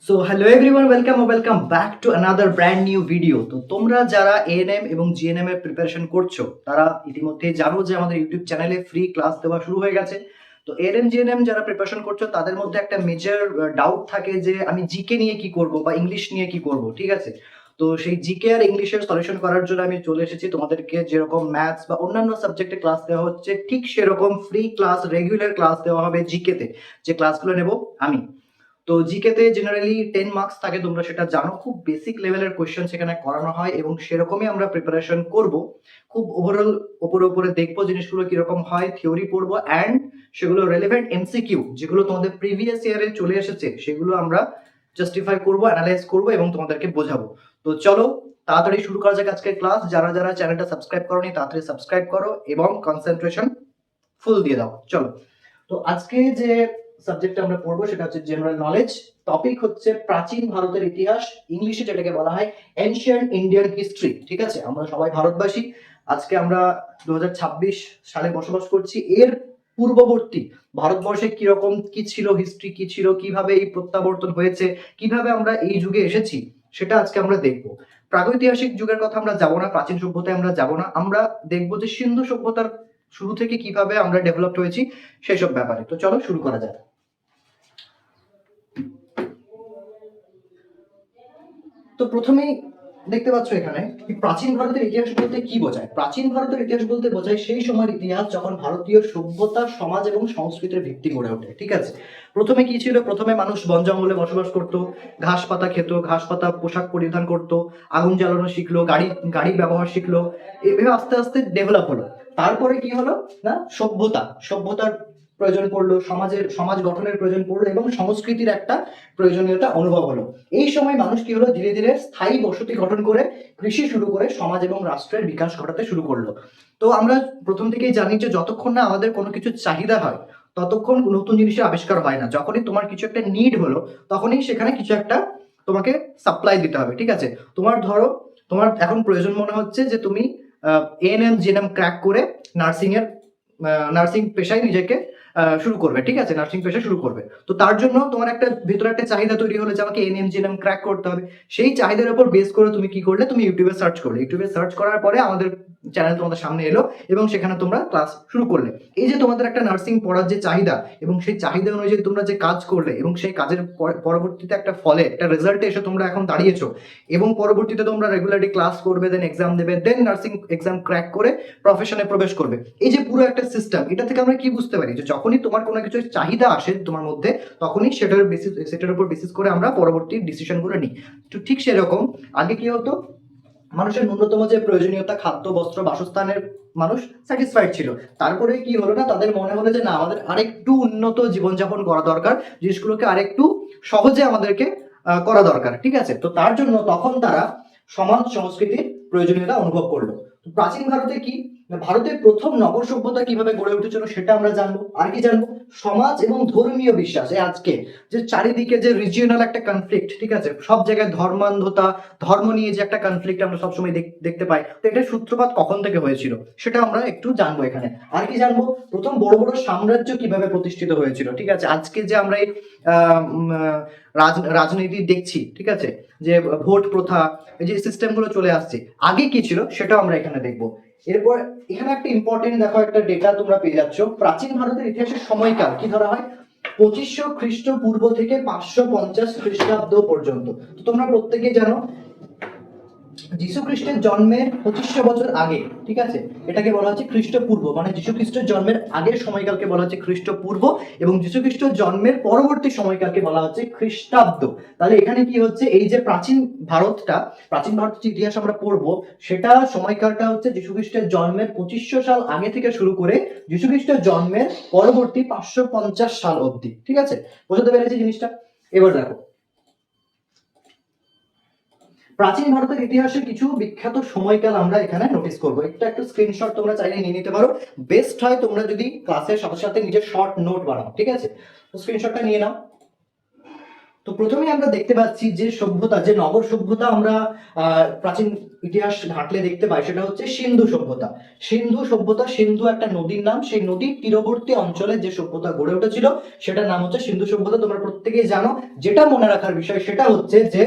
So hello everyone, welcome back to another brand new video. তো তোমরা যারা ANM এবং জিএনএম এর প্রিপারেশন করছো তারা ইতিমধ্যে জানো যে আমাদের ইউটিউব চ্যানেলে ফ্রি ক্লাস দেওয়া শুরু হয়ে গেছে। তো এএনএম জিএনএম যারা প্রিপারেশন করছো তাদের মধ্যে একটা মেজর ডাউট থাকে যে আমি জিকে নিয়ে কি করব বা ইংলিশ নিয়ে কি করব, ঠিক আছে? তো সেই জিকে আর ইংলিশের সলিউশন করার জন্য আমি চলে এসেছি। তোমাদেরকে যেরকম ম্যাথস বা অন্যান্য সাবজেক্টে ক্লাস দেওয়া হচ্ছে ঠিক সেরকম ফ্রি ক্লাস, রেগুলার ক্লাস দেওয়া হবে জিকেতে, যে ক্লাসগুলো নেব আমি। তো জিকেতে জেনারেলি 10 মার্কস থাকে, তোমরা সেটা জানো। খুব বেসিক লেভেলের কোয়েশ্চেন সেখানে করানো হয় এবং সেরকমই আমরা প্রিপারেশন করব। খুব ওভারঅল উপরে দেখবো জিনিসগুলো কিরকম হয়, থিওরি পড়বো অ্যান্ড সেগুলো রেলেভেন্ট এমসিকিউ যেগুলো তোমাদের প্রিভিয়াস ইয়ারে চলে এসেছে সেগুলো আমরা জাস্টিফাই করবো, অ্যানালাইজ করবো এবং তোমাদেরকে বোঝাবো। তো চলো তাড়াতাড়ি শুরু করা যাক আজকের ক্লাস। যারা যারা চ্যানেলটা সাবস্ক্রাইব করোনি তাড়াতাড়ি সাবস্ক্রাইব করো এবং কনসেন্ট্রেশন ফুল দিয়ে দাও। চলো, তো আজকে যে সাবজেক্ট আমরা পড়বো সেটা হচ্ছে জেনারেল নলেজ। টপিক হচ্ছে প্রাচীন ভারতের ইতিহাস, ইংলিশে যেটাকে বলা হয় এনশিয়েন্ট ইন্ডিয়ান হিস্ট্রি। ঠিক আছে, আমরা সবাই ভারতবাসী। আজকে আমরা 2026 সালে বসবাস করছি। এর পূর্ববর্তী ভারতবর্ষে কিরকম কি ছিল, হিস্ট্রি কি ছিল, কিভাবে এই প্রত্যাবর্তন হয়েছে, কিভাবে আমরা এই যুগে এসেছি, সেটা আজকে আমরা দেখবো। প্রাগৈতিহাসিক যুগের কথা আমরা যাব না, প্রাচীন সভ্যতায় আমরা যাব না। আমরা দেখবো যে সিন্ধু সভ্যতার শুরু থেকে কিভাবে আমরা ডেভেলপড হয়েছি সেসব ব্যাপারে। তো চলো শুরু করা যাক। তো প্রথমেই দেখতে পাচ্ছ এখানে প্রাচীন ভারতের ইতিহাস বলতে কি বোঝায়। প্রাচীন ভারতের ইতিহাস বলতে বোঝায় সেই সময়ের ইতিহাস যখন ভারতীয় সভ্যতা, সমাজ এবং সংস্কৃতির ভিত্তি গড়ে ওঠে। ঠিক আছে, প্রথমে কি ছিল? প্রথমে মানুষ বন জঙ্গলে বসবাস করতো, ঘাস পাতা খেত, ঘাস পাতা পোশাক পরিধান করতো, আগুন জ্বালানো শিখলো, গাড়ি ব্যবহার শিখলো। এভাবে আস্তে আস্তে ডেভেলপ হলো। তারপরে কি হলো না, সভ্যতার প্রয়োজন পড়লো, সমাজ গঠনের প্রয়োজন পড়লো এবং সংস্কৃতির একটা প্রয়োজনীয়তা অনুভব হলো। এই সময় মানুষ কি হলো, ধীরে ধীরে স্থায়ী বসতি গঠন করে কৃষি শুরু করে সমাজ এবং রাষ্ট্রের বিকাশ ঘটাতে শুরু করলো। তো আমরা প্রথম থেকেই জানি যে যতক্ষণ না আমাদের কোনো কিছু চাহিদা হয় ততক্ষণ নতুন জিনিসের আবিষ্কার হয় না। যখনই তোমার কিছু একটা নিড হলো তখনই সেখানে কিছু একটা তোমাকে সাপ্লাই দিতে হবে। ঠিক আছে, ধরো তোমার এখন প্রয়োজন মনে হচ্ছে যে তুমি এএনএম জিএনএম ক্র্যাক করে নার্সিং পেশায় নিজেকে শুরু করবে। ঠিক আছে, নার্সিং পেশা শুরু করবে। তো তার জন্য তোমার একটা ভেতরে একটা চাহিদা তৈরি হলো যে আমাকে এনএম জিএনএম ক্র্যাক করতে হবে। সেই চাহিদার উপর বেস করে তুমি কি করলে, তুমি ইউটিউবে সার্চ করলে। ইউটিউবে সার্চ করার পরে আমাদের চ্যানেল তোমাদের সামনে এলো এবং সেখানে তোমরা ক্লাস শুরু করলে। এই যে তোমাদের একটা নার্সিং পড়ার যে চাহিদা এবং সেই চাহিদা অনুযায়ী তোমরা যে কাজ করলে এবং সেই কাজের পরবর্তীতে একটা ফলে একটা রেজাল্টে এসে তোমরা এখন দাঁড়িয়েছো এবং পরবর্তীতে তোমরা রেগুলারলি ক্লাস করবে, দেন এক্সাম দেবে, দেন নার্সিং এক্সাম ক্র্যাক করে প্রফেশনে প্রবেশ করবে। এই যে পুরো একটা সিস্টেম, এটা থেকে আমরা কি বুঝতে পারি যে যখনই তোমার কোনো কিছু চাহিদা আসে তোমার মধ্যে তখনই সেটার উপর বেসিস করে আমরা পরবর্তী ডিসিশনগুলো নিই। তো ঠিক সেরকম আগে কি হতো, মানুষের ন্যূনতম যে প্রয়োজনীয়তা খাদ্য বস্ত্র বাসস্থানের মানুষ স্যাটিসফাইড ছিল। তারপরে কি হলো না, তাদের মনে হলো যে না, আমাদের আরেকটু উন্নত জীবনযাপন করা দরকার, জিনিসগুলোকে আরেকটু সহজে আমাদেরকে করা দরকার। ঠিক আছে, তো তার জন্য তখন তারা সমাজ সংস্কৃতির প্রয়োজনীয়তা অনুভব করলো। তো প্রাচীন ভারতে কি, ভারতের প্রথম নগর সভ্যতা কিভাবে গড়ে উঠেছিল সেটা আমরা জানবো। আর কি জানবো, সমাজ এবং ধর্মীয় বিশ্বাস। আজকে যে চারিদিকে যে রিজিওনাল একটা কনফ্লিক্ট, ঠিক আছে, সব জায়গায় ধর্মান্ধতা, ধর্ম নিয়ে যে একটা কনফ্লিক্ট আমরা সবসময় দেখতে পাই, তো এটা সূত্রপাত কখন থেকে হয়েছিল সেটা আমরা একটু জানবো এখানে। আর কি জানবো, প্রথম বড় বড় সাম্রাজ্য কিভাবে প্রতিষ্ঠিত হয়েছিল। ঠিক আছে, আজকে যে আমরা এই রাজনীতি দেখছি, ঠিক আছে, যে ভোট প্রথা, এই যে সিস্টেমগুলো চলে আসছে, আগে কি ছিল সেটাও আমরা এখানে দেখবো। এরপর এখানে একটা ইম্পর্টেন্ট দেখো, একটা ডেটা তোমরা পেয়ে যাচ্ছ। প্রাচীন ভারতের ইতিহাসের সময়কাল কি ধরা হয়, 2500 খ্রিস্টপূর্ব থেকে 550 খ্রিস্টাব্দ পর্যন্ত। তো তোমরা প্রত্যেকেই জানো যীশু খ্রিস্টের জন্মের 2500 বছর আগে, ঠিক আছে, এটাকে বলা হচ্ছে খ্রিস্টপূর্ব, মানে যীশু খ্রিস্টের জন্মের আগের সময়কালকে বলা হচ্ছে খ্রিস্টপূর্ব এবং যীশু খ্রিস্টের জন্মের পরবর্তী সময়কালকে বলা হচ্ছে খ্রিস্টাব্দ। তাহলে এখানে কি হচ্ছে, এই যে প্রাচীন ভারতের যে ইতিহাস আমরা পড়বো সেটা সময়কালটা হচ্ছে যীশু খ্রিস্টের জন্মের 2500 সাল আগে থেকে শুরু করে যীশু খ্রিস্টের জন্মের পরবর্তী 550 সাল অবধি। ঠিক আছে, বুঝতে পেরেছি জিনিসটা? এবার দেখো, প্রাচীন ভারতের ইতিহাসের কিছু বিখ্যাত সময়কাল আমরা এখানে নোটিস করবো। একটু স্ক্রিনশট তোমরা চাইলে নিয়ে নিতে পারো। বেস্ট হয় তোমরা যদি ক্লাসের সাথে সাথে নিজের শর্ট নোট বানাও। ঠিক আছে, তো স্ক্রিনশটটা নিয়ে নাও। তো প্রথমেই আমরা দেখতে পাচ্ছি যে সভ্যতা, যে নগর সভ্যতা আমরা প্রাচীন ইতিহাস ঘাঁটলে দেখতে পাই, সেটা হচ্ছে সিন্ধু সভ্যতা। সিন্ধু সভ্যতা, সিন্ধু একটা নদীর নাম, সেই নদীর তীরবর্তী অঞ্চলে যে সভ্যতা গড়ে উঠেছিল সেটার নাম হচ্ছে সিন্ধু সভ্যতা। তোমরা প্রত্যেকেই জানো। যেটা মনে রাখার বিষয় সেটা হচ্ছে যে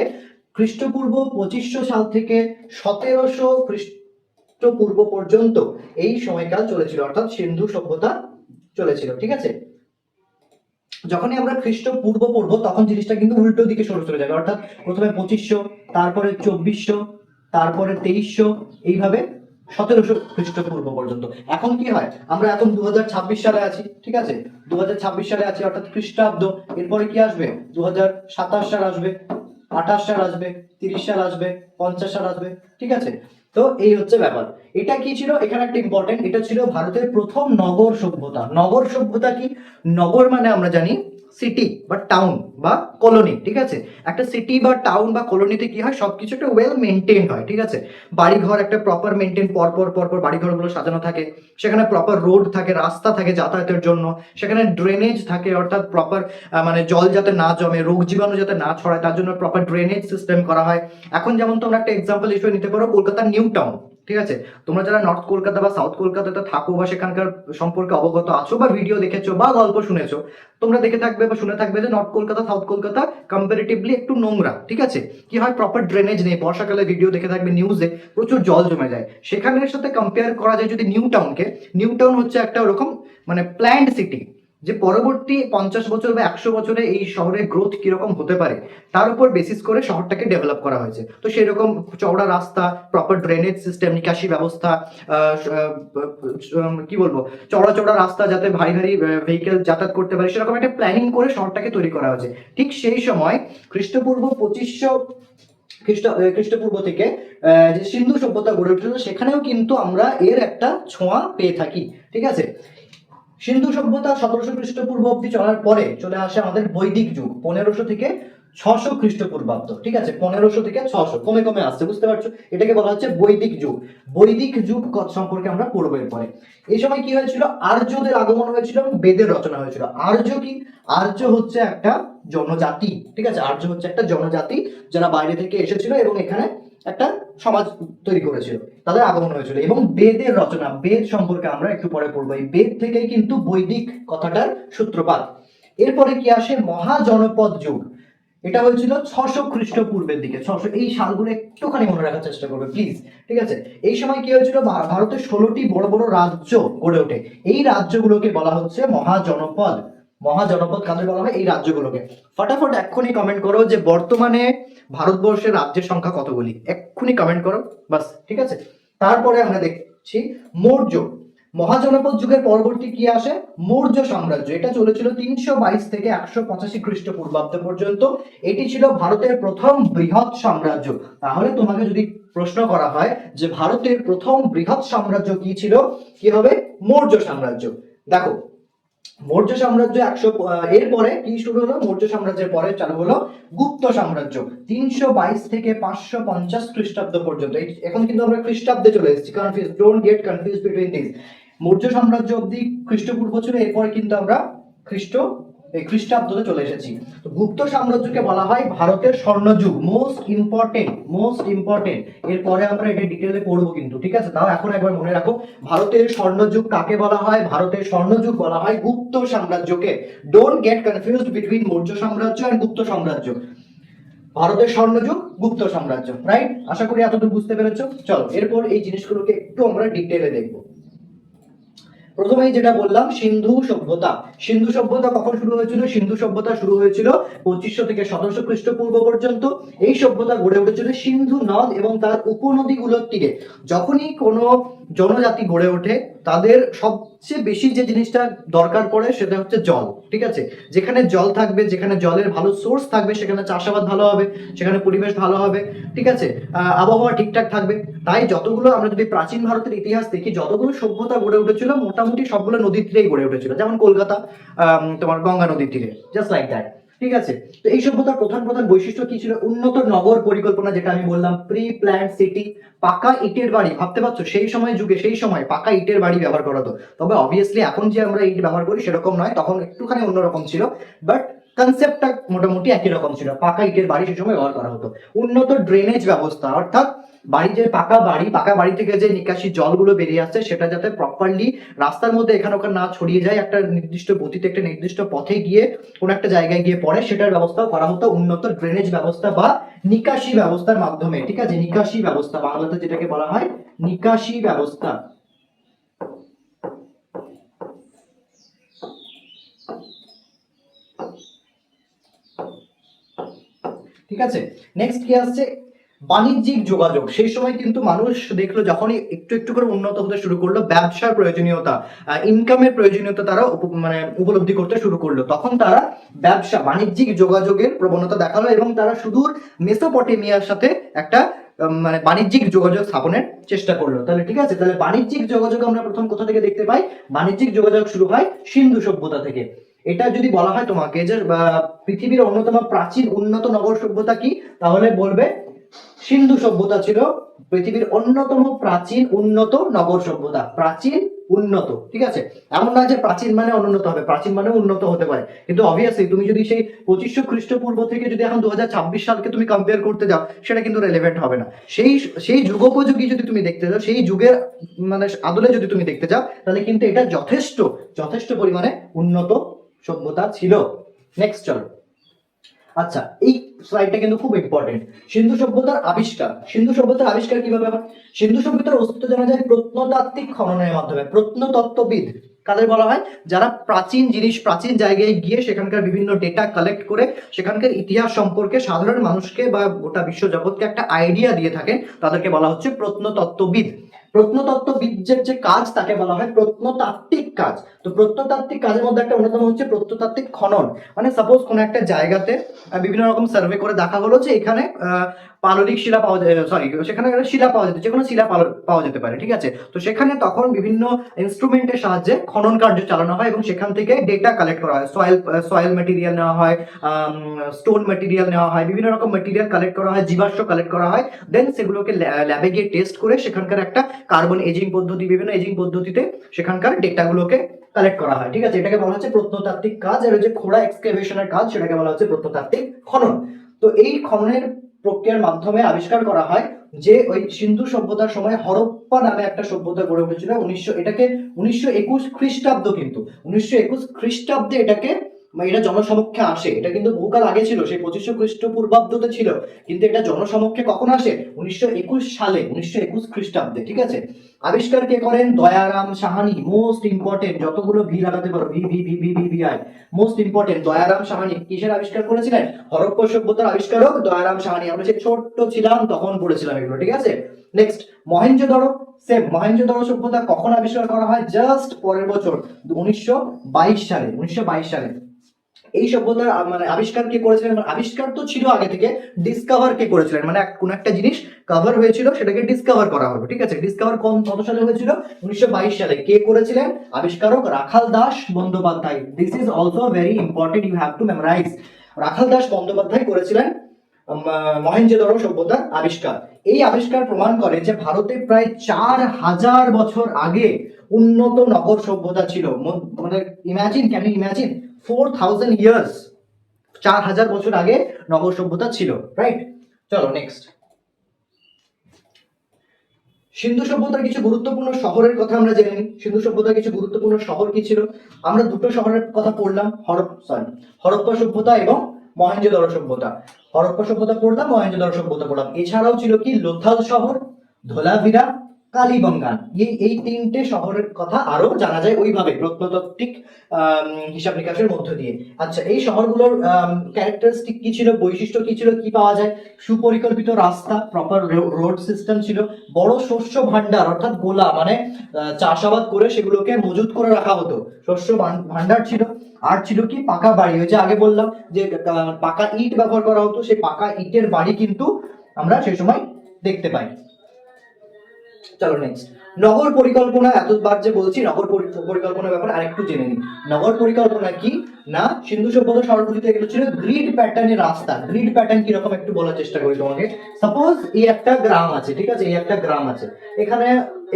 খ্রিস্টপূর্ব 2500 সাল থেকে 1700 খ্রিস্টপূর্ব পর্যন্ত এই সময়কাল চলেছিল, অর্থাৎ সিন্ধু সভ্যতা চলেছিল। ঠিক আছে, যখনই আমরা খ্রিস্টপূর্ব পড়বো তখন জিনিসটা কিন্তু উল্টো দিকে সরে চলে যাবে, অর্থাৎ প্রথমে 2500, তারপরে 2400, তারপরে 2300, এইভাবে 1700 খ্রিস্টপূর্ব পর্যন্ত। এখন কি হয়, আমরা এখন 2026 সালে আছি। ঠিক আছে, 2026 সালে আছি, অর্থাৎ খ্রিস্টাব্দ। এরপরে কি আসবে, 2027 সাল আসবে, 28 সাল আসবে, 30 সাল আসবে, 50 সাল আসবে। ঠিক আছে, তো এই হচ্ছে ব্যাপার। এটা কি ছিল, এখানে একটা ইম্পর্টেন্ট, এটা ছিল ভারতের প্রথম নগর সভ্যতা। নগর সভ্যতা কি, নগর মানে আমরা জানি সিটি বা টাউন বা কলোনি। ঠিক আছে, একটা সিটি বা টাউন বা কলোনিতে কি হয়, সবকিছু একটা ওয়েল মেনটেন্ড হয়। ঠিক আছে, বাড়িঘর একটা প্রপার মেনটেন, পরপর পরপর বাড়িঘরগুলো সাজানো থাকে, সেখানে প্রপার রোড থাকে, রাস্তা থাকে যাতায়াতের জন্য, সেখানে ড্রেনেজ থাকে, অর্থাৎ প্রপার মানে জল যাতে না জমে, রোগ জীবাণু যাতে না ছড়ায়, তার জন্য প্রপার ড্রেনেজ সিস্টেম করা হয়। এখন যেমন তোমরা একটা এক্সাম্পল হিসেবে নিতে পারো কলকাতার নিউ টাউন। ঠিক আছে, তোমরা যারা নর্থ কলকাতা বা সাউথ কলকাতাতে থাকো বা সেখানকার সম্পর্কে অবগত আছো বা ভিডিও দেখেছো বা গল্প শুনেছো, তোমরা দেখে থাকবে বা শুনে থাকবে যে north Kolkata south Kolkata comparatively একটু নোংরা। ঠিক আছে, কি হয়, প্রপার ড্রেনেজ নেই, বর্ষাকালে ভিডিও দেখে থাকবে নিউজে প্রচুর জল জমে যায়। সেখানের সাথে কম্পেয়ার করা যায় যদি নিউ টাউনকে, নিউ টাউন হচ্ছে একটা ওরকম মানে প্ল্যান্ড সিটি, যে পরবর্তী 50 বছর বা 100 বছরে এই শহরের গ্রোথ কিরকম হতে পারে তার উপর বেসিস করে শহরটাকে ডেভেলপ করা হয়েছে। তো সেরকম চওড়া রাস্তা, প্রপার ড্রেনেজ সিস্টেম, নিকাশি ব্যবস্থা, কি বলবো, চওড়া চওড়া রাস্তা যাতে ভারী ভারী ভেহিকেল যাতায়াত করতে পারে, সেরকম একটা প্ল্যানিং করে শহরটাকে তৈরি করা হয়েছে। ঠিক সেই সময় খ্রিস্টপূর্ব 2500 খ্রিস্টপূর্ব থেকে যে সিন্ধু সভ্যতা গড়ে উঠেছিল, সেখানেও কিন্তু আমরা এর একটা ছোঁয়া পেয়ে থাকি। ঠিক আছে, সিন্ধু সভ্যতা 1700 খ্রিস্টপূর্ব অব্দি চলার পরে চলে আসে আমাদের বৈদিক যুগ, 1500 থেকে 600 খ্রিস্টপূর্বাব্দ। ঠিক আছে, 1500 থেকে 600 কমে কমে আসছে, বুঝতে পারছো, এটাকে বলা হচ্ছে বৈদিক যুগ। বৈদিক যুগ সম্পর্কে আমরা পড়বো এরপরে। এই সময় কি হয়েছিল, আর্যদের আগমন হয়েছিল এবং বেদের রচনা হয়েছিল। আর্য কি, আর্য হচ্ছে একটা জনজাতি। ঠিক আছে, আর্য হচ্ছে একটা জনজাতি যারা বাইরে থেকে এসেছিল এবং এখানে একটা সমাজ তৈরি করেছিল, তাদের আগমন হয়েছিল। এবং বেদের রচনা, বেদ সম্পর্কে আমরা একটু পরে পড়বো। এই বেদ থেকেই কিন্তু বৈদিক কথাটার সূত্রপাত। এরপরে কি আসে, মহাজনপদ যুগ। এটা হয়েছিল 600 খ্রিস্টপূর্বের দিকে। 600, এই সালগুলো একটুখানি মনে রাখার চেষ্টা করবে প্লিজ। ঠিক আছে, এই সময় কি হয়েছিল, ভারতের 16টি বড় বড় রাজ্য গড়ে ওঠে। এই রাজ্যগুলোকে বলা হচ্ছে মহাজনপদ। মহাজনপদ কাদের বলা হয়, এই রাজ্যগুলোকে। ফটাফট এক্ষুনি কমেন্ট করো যে বর্তমানে ভারতবর্ষের রাজ্যের সংখ্যা কতগুলি, এক্ষুনি কমেন্ট করো বাস। ঠিক আছে, তারপরে আমরা দেখছি মৌর্য। মহাজনপদ যুগের পরবর্তী কি আসে, মৌর্য সাম্রাজ্য। এটা চলেছিল 322 থেকে 185 খ্রিস্টপূর্বাব্দ পর্যন্ত। এটি ছিল ভারতের প্রথম বৃহৎ সাম্রাজ্য। তাহলে তোমাকে যদি প্রশ্ন করা হয় যে ভারতের প্রথম বৃহৎ সাম্রাজ্য কি ছিল, কি হবে, মৌর্য সাম্রাজ্য। দেখো, মৌর্য সাম্রাজ্য এরপরে কি শুরু হলো, মৌর্য সাম্রাজ্যের পরে চালু হলো গুপ্ত সাম্রাজ্য 322 থেকে 550 খ্রিস্টাব্দ পর্যন্ত। এখন কিন্তু আমরা খ্রিস্টাব্দে চলে এসেছি, confuse, don't get confuse between this. Maurya সাম্রাজ্য অবধি খ্রিস্টপূর্ব ছিল, এরপরে কিন্তু আমরা খ্রিস্টাব্দে চলে এসেছি। তো গুপ্ত সাম্রাজ্যকে বলা হয় ভারতের স্বর্ণযুগ, মোস্ট ইম্পর্টেন্ট, মোস্ট ইম্পর্টেন্ট। এরপরে আমরা এটা ডিটেইলে পড়বো কিন্তু, ঠিক আছে, তাও এখন একবার মনে রাখো, ভারতের স্বর্ণযুগ কাকে বলা হয়, ভারতের স্বর্ণযুগ বলা হয় গুপ্ত সাম্রাজ্যকে। Don't get confused between Maurya সাম্রাজ্য আর গুপ্ত সাম্রাজ্য। ভারতের স্বর্ণযুগ, গুপ্ত সাম্রাজ্য, রাইট? আশা করি এতটুকু বুঝতে পেরেছো। চলো এরপর এই জিনিসগুলোকে একটু আমরা ডিটেইলে দেখবো। প্রথমেই যেটা বললাম, সিন্ধু সভ্যতা। সিন্ধু সভ্যতা কখন শুরু হয়েছিল, সিন্ধু সভ্যতা শুরু হয়েছিল 2500 থেকে 1700 খ্রিস্টপূর্ব পর্যন্ত। এই সভ্যতা গড়ে উঠেছিল সিন্ধু নদ এবং তার উপনদীগুলোর তীরে। যখনই কোনো জনজাতি গড়ে ওঠে, তাদের সবচেয়ে বেশি যে জিনিসটা দরকার পড়ে সেটা হচ্ছে জল। ঠিক আছে, যেখানে জল থাকবে, যেখানে জলের ভালো সোর্স থাকবে, সেখানে চাষাবাদ ভালো হবে, সেখানে পরিবেশ ভালো হবে। ঠিক আছে, আবহাওয়া ঠিকঠাক থাকবে। তাই যতগুলো আমরা যদি প্রাচীন ভারতের ইতিহাস দেখি, যতগুলো সভ্যতা গড়ে উঠেছিল মোটামুটি সবগুলো নদীর তীরেই গড়ে উঠেছিল। যেমন কলকাতা তোমার গঙ্গা নদীর তীরে, জাস্ট লাইক দ্যাট। ঠিক আছে, তো এই সভ্যতার প্রধান প্রধান বৈশিষ্ট্য কি ছিল, উন্নত নগর পরিকল্পনা, যেটা আমি বললাম প্রি প্ল্যান্ড সিটি, পাকা ইটের বাড়ি। ভাবতে পারছো সেই সময় যুগে, সেই সময় পাকা ইটের বাড়ি ব্যবহার করা হতো। তবে অবভিয়াসলি এখন যে আমরা ইট ব্যবহার করি সেরকম নয়, তখন একটুখানি অন্যরকম ছিল। বাট কনসেপ্টটা মোটামুটি একই রকম ছিল, পাকা ইটের বাড়ি সেই সময় ব্যবহার করা হতো। উন্নত ড্রেনেজ ব্যবস্থা, অর্থাৎ বাড়ি যে পাকা বাড়ি থেকে যে নিকাশি জলগুলো বেরিয়ে আসছে সেটা যাতে প্রপারলি রাস্তার মধ্যে এখানে ওখানে না ছড়িয়ে যায়, একটা নির্দিষ্ট গতিতে একটা নির্দিষ্ট পথে গিয়ে কোন একটা জায়গায় গিয়ে পড়ে, সেটার ব্যবস্থাও করা হতো উন্নত ড্রেনেজ ব্যবস্থা বা নিকাশি ব্যবস্থার মাধ্যমে। ঠিক আছে, নিকাশি ব্যবস্থা বাংলাতে যেটাকে বলা হয় নিকাশি ব্যবস্থা। ঠিক আছে, নেক্সট কি আসছে, বাণিজ্যিক যোগাযোগ। সেই সময় কিন্তু মানুষ দেখলো যখনই একটু একটু করে উন্নত হতে শুরু করলো, ব্যবসার প্রয়োজনীয়তা, ইনকামের প্রয়োজনীয়তা তারা মানে উপলব্ধি করতে শুরু করলো, তখন তারা ব্যবসা বাণিজ্যিক যোগাযোগের প্রবণতা দেখালো এবং তারা সুদূর মেসোপটেমিয়ার সাথে একটা মানে বাণিজ্যিক যোগাযোগ স্থাপনের চেষ্টা করলো। তাহলে ঠিক আছে, তাহলে বাণিজ্যিক যোগাযোগ আমরা প্রথম কোথা থেকে দেখতে পাই? বাণিজ্যিক যোগাযোগ শুরু হয় সিন্ধু সভ্যতা থেকে। এটা যদি বলা হয় তোমাকে যে পৃথিবীর অন্যতম প্রাচীন উন্নত নগর সভ্যতা কি, তাহলে বলবে সিন্ধু সভ্যতা ছিল পৃথিবীর অন্যতম প্রাচীন উন্নত নগর সভ্যতা। প্রাচীন উন্নত, ঠিক আছে, এমন না যে প্রাচীন মানে অনুন্নত হবে, প্রাচীন মানে উন্নত হতে পারে, কিন্তু অবভিয়াসলি তুমি যদি সেই 2500 খ্রিস্টপূর্ব থেকে যদি এখন 2026 সালকে তুমি কম্পেয়ার করতে যাও, সেটা কিন্তু রেলেভেন্ট হবে না। সেই যুগোপযোগী যদি তুমি দেখতে যাও, সেই যুগের মানে আদলে যদি তুমি দেখতে যাও, তাহলে কিন্তু এটা যথেষ্ট পরিমাণে উন্নত সভ্যতা ছিল। নেক্সট চলো। আচ্ছা, এই স্লাইডটা কিন্তু খুব ইম্পর্টেন্ট। সিন্ধু সভ্যতার আবিষ্কার। সিন্ধু সভ্যতার আবিষ্কার কিভাবে হয়? সিন্ধু সভ্যতার অস্তিত্ব জানা যায় প্রত্নতাত্ত্বিক খননের মাধ্যমে। প্রত্নতত্ত্ববিদ কাদের বলা হয়? যারা প্রাচীন জিনিস, প্রাচীন জায়গায় গিয়ে সেখানকার বিভিন্ন ডেটা কালেক্ট করে সেখানকার ইতিহাস সম্পর্কে সাধারণ মানুষকে বা গোটা বিশ্ব জগৎকে একটা আইডিয়া দিয়ে থাকেন, তাদেরকে বলা হচ্ছে প্রত্নতত্ত্ববিদ। প্রত্নতত্ত্ববিদের যে কাজ তাকে বলা হয় প্রত্নতাত্ত্বিক কাজ। তো প্রত্নতাত্ত্বিক কাজের মধ্যে একটা অন্যতম হচ্ছে প্রত্নতাত্ত্বিক খনন। মানে সাপোজ কোনো একটা জায়গাতে বিভিন্ন রকম সার্ভে করে দেখা হলো যে এখানে পাললিক শিলা পাওয়া যায়, সরি সেখানে শিলা পাওয়া যেত, যে কোনো শিলা পাওয়া যেতে পারে, ঠিক আছে। তো সেখানে তখন বিভিন্ন ইনস্ট্রুমেন্টের সাহায্যে খনন কার্য চালানো হয় এবং সেখান থেকে ডেটা কালেক্ট করা হয়। সয়েল ম্যাটেরিয়াল নেওয়া হয়, স্টোন ম্যাটেরিয়াল নেওয়া হয়, বিভিন্ন রকম ম্যাটেরিয়াল কালেক্ট করা হয়, জীবাশ্ম কালেক্ট করা হয়, দেন সেগুলোকে ল্যাবে গিয়ে টেস্ট করে সেখানকার একটা কার্বন এজিং পদ্ধতি, বিভিন্ন এজিং পদ্ধতিতে সেখানকার ডেটাগুলোকে কালেক্ট করা হয়। ঠিক আছে, এটাকে বলা হচ্ছে প্রত্নতাত্ত্বিক কাজ। আর যে খোঁড়া এক্সকেভেশনের কাজ, সেটাকে বলা হচ্ছে প্রত্নতাত্ত্বিক খনন। তো এই খননের প্রক্রিয়ার মাধ্যমে আবিষ্কার করা হয় যে ওই সিন্ধু সভ্যতার সময় হরপ্পা নামে একটা সভ্যতা গড়ে উঠেছিল। এটাকে 1921 খ্রিস্টাব্দ, কিন্তু 1921 খ্রিস্টাব্দে এটা জনসমক্ষে আসে। এটা কিন্তু বহুকাল আগে ছিল, সেই 2500 খ্রিস্টপূর্বাব্দতে ছিল, কিন্তু এটা জনসমক্ষে কখন আসে? 1921 সালে, 1921 খ্রিস্টাব্দে। ঠিক আছে, আবিষ্কার কে করেন? দয়ারাম সাহানি। মোস্ট ইম্পর্টেন্ট, যতগুলো ভি লাগাতে পারো, V V V V V V I, most important. Dayaram Sahani কিসের আবিষ্কার করেছিলেন? হরপ্পা সভ্যতার আবিষ্কারক দয়ারাম সাহানি। আমরা সেই ছোট্ট ছিলাম তখন পড়েছিলাম এগুলো, ঠিক আছে। নেক্সট, মহেঞ্জোদারো। সেম, মহেঞ্জোদারো সভ্যতা কখন আবিষ্কার করা হয়? জাস্ট পরের বছর 1922 সালে, 1922 সালে। এই সভ্যতার মানে আবিষ্কার কে করেছিলেন? আবিষ্কার তো ছিল আগে থেকে, ডিসকভার কে করেছিলেন? মানে কোন একটা জিনিস কভার হয়েছিল, সেটাকে ডিসকভার করা হবে। ঠিক আছে, ডিসকভার কত সালে হয়েছিল? 1922 সালে। কে করেছিলেন? আবিষ্কারক Rakhal Das Bandyopadhyay. This is also very important, you have to memorise. Rakhal Das Bandyopadhyay করেছিলেন মহেঞ্জোদারো সভ্যতার আবিষ্কার। এই আবিষ্কার প্রমাণ করে যে ভারতে প্রায় 4000 বছর আগে উন্নত নগর সভ্যতা ছিল। মানে imagine, can you imagine 4000 years, 4000 বছর আগে নগর সভ্যতা ছিল, রাইট। চলো নেক্সট। সিন্ধু সভ্যতার কিছু গুরুত্বপূর্ণ শহরের কথা আমরা জেনে নিই। সিন্ধু সভ্যতার কিছু গুরুত্বপূর্ণ শহর কি ছিল? আমরা দুটো শহরের কথা পড়লাম, হরপ্পা সভ্যতা এবং মহেঞ্জোদারো সভ্যতা। হরপ্পা সভ্যতা পড়লাম, মহেঞ্জোদারো সভ্যতা পড়লাম। এছাড়াও ছিল কি লোথাল শহর, ধোলাভিরা, কালীবঙ্গান। এই তিনটে শহরের কথা আরো জানা যায় ওইভাবে প্রত্নতাত্ত্বিক হিসাব নিকাশের মধ্য দিয়ে। আচ্ছা, এই শহরগুলোর ক্যারেক্টারিস্টিক কি ছিল, বৈশিষ্ট্য কি ছিল, কি পাওয়া যায়? সুপরিকল্পিত রাস্তা, প্রপার রোড সিস্টেম ছিল, বড় শস্য ভান্ডার অর্থাৎ গোলা, মানে চাষাবাদ করে সেগুলোকে মজুত করে রাখা হতো, শস্য ভান্ডার ছিল। আর ছিল কি? পাকা বাড়ি। ওই যে আগে বললাম যে পাকা ইট ব্যবহার করা হতো, সেই পাকা ইটের বাড়ি কিন্তু আমরা সেই সময় দেখতে পাই। চলো নেক্সট, নগর পরিকল্পনা। এতবার যে বলছি নগর পরিকল্পনার ব্যাপারে আরেকটু জেনে নিই। নগর পরিকল্পনা কি না, সিন্ধু সভ্যতা শহরগুলিতে এগুলো ছিল গ্রিড প্যাটার্নের রাস্তা। গ্রিড প্যাটার্ন কিরকম একটু বলার চেষ্টা করি তোমাকে। সাপোজ এই একটা গ্রাম আছে, ঠিক আছে, এই একটা গ্রাম আছে, এখানে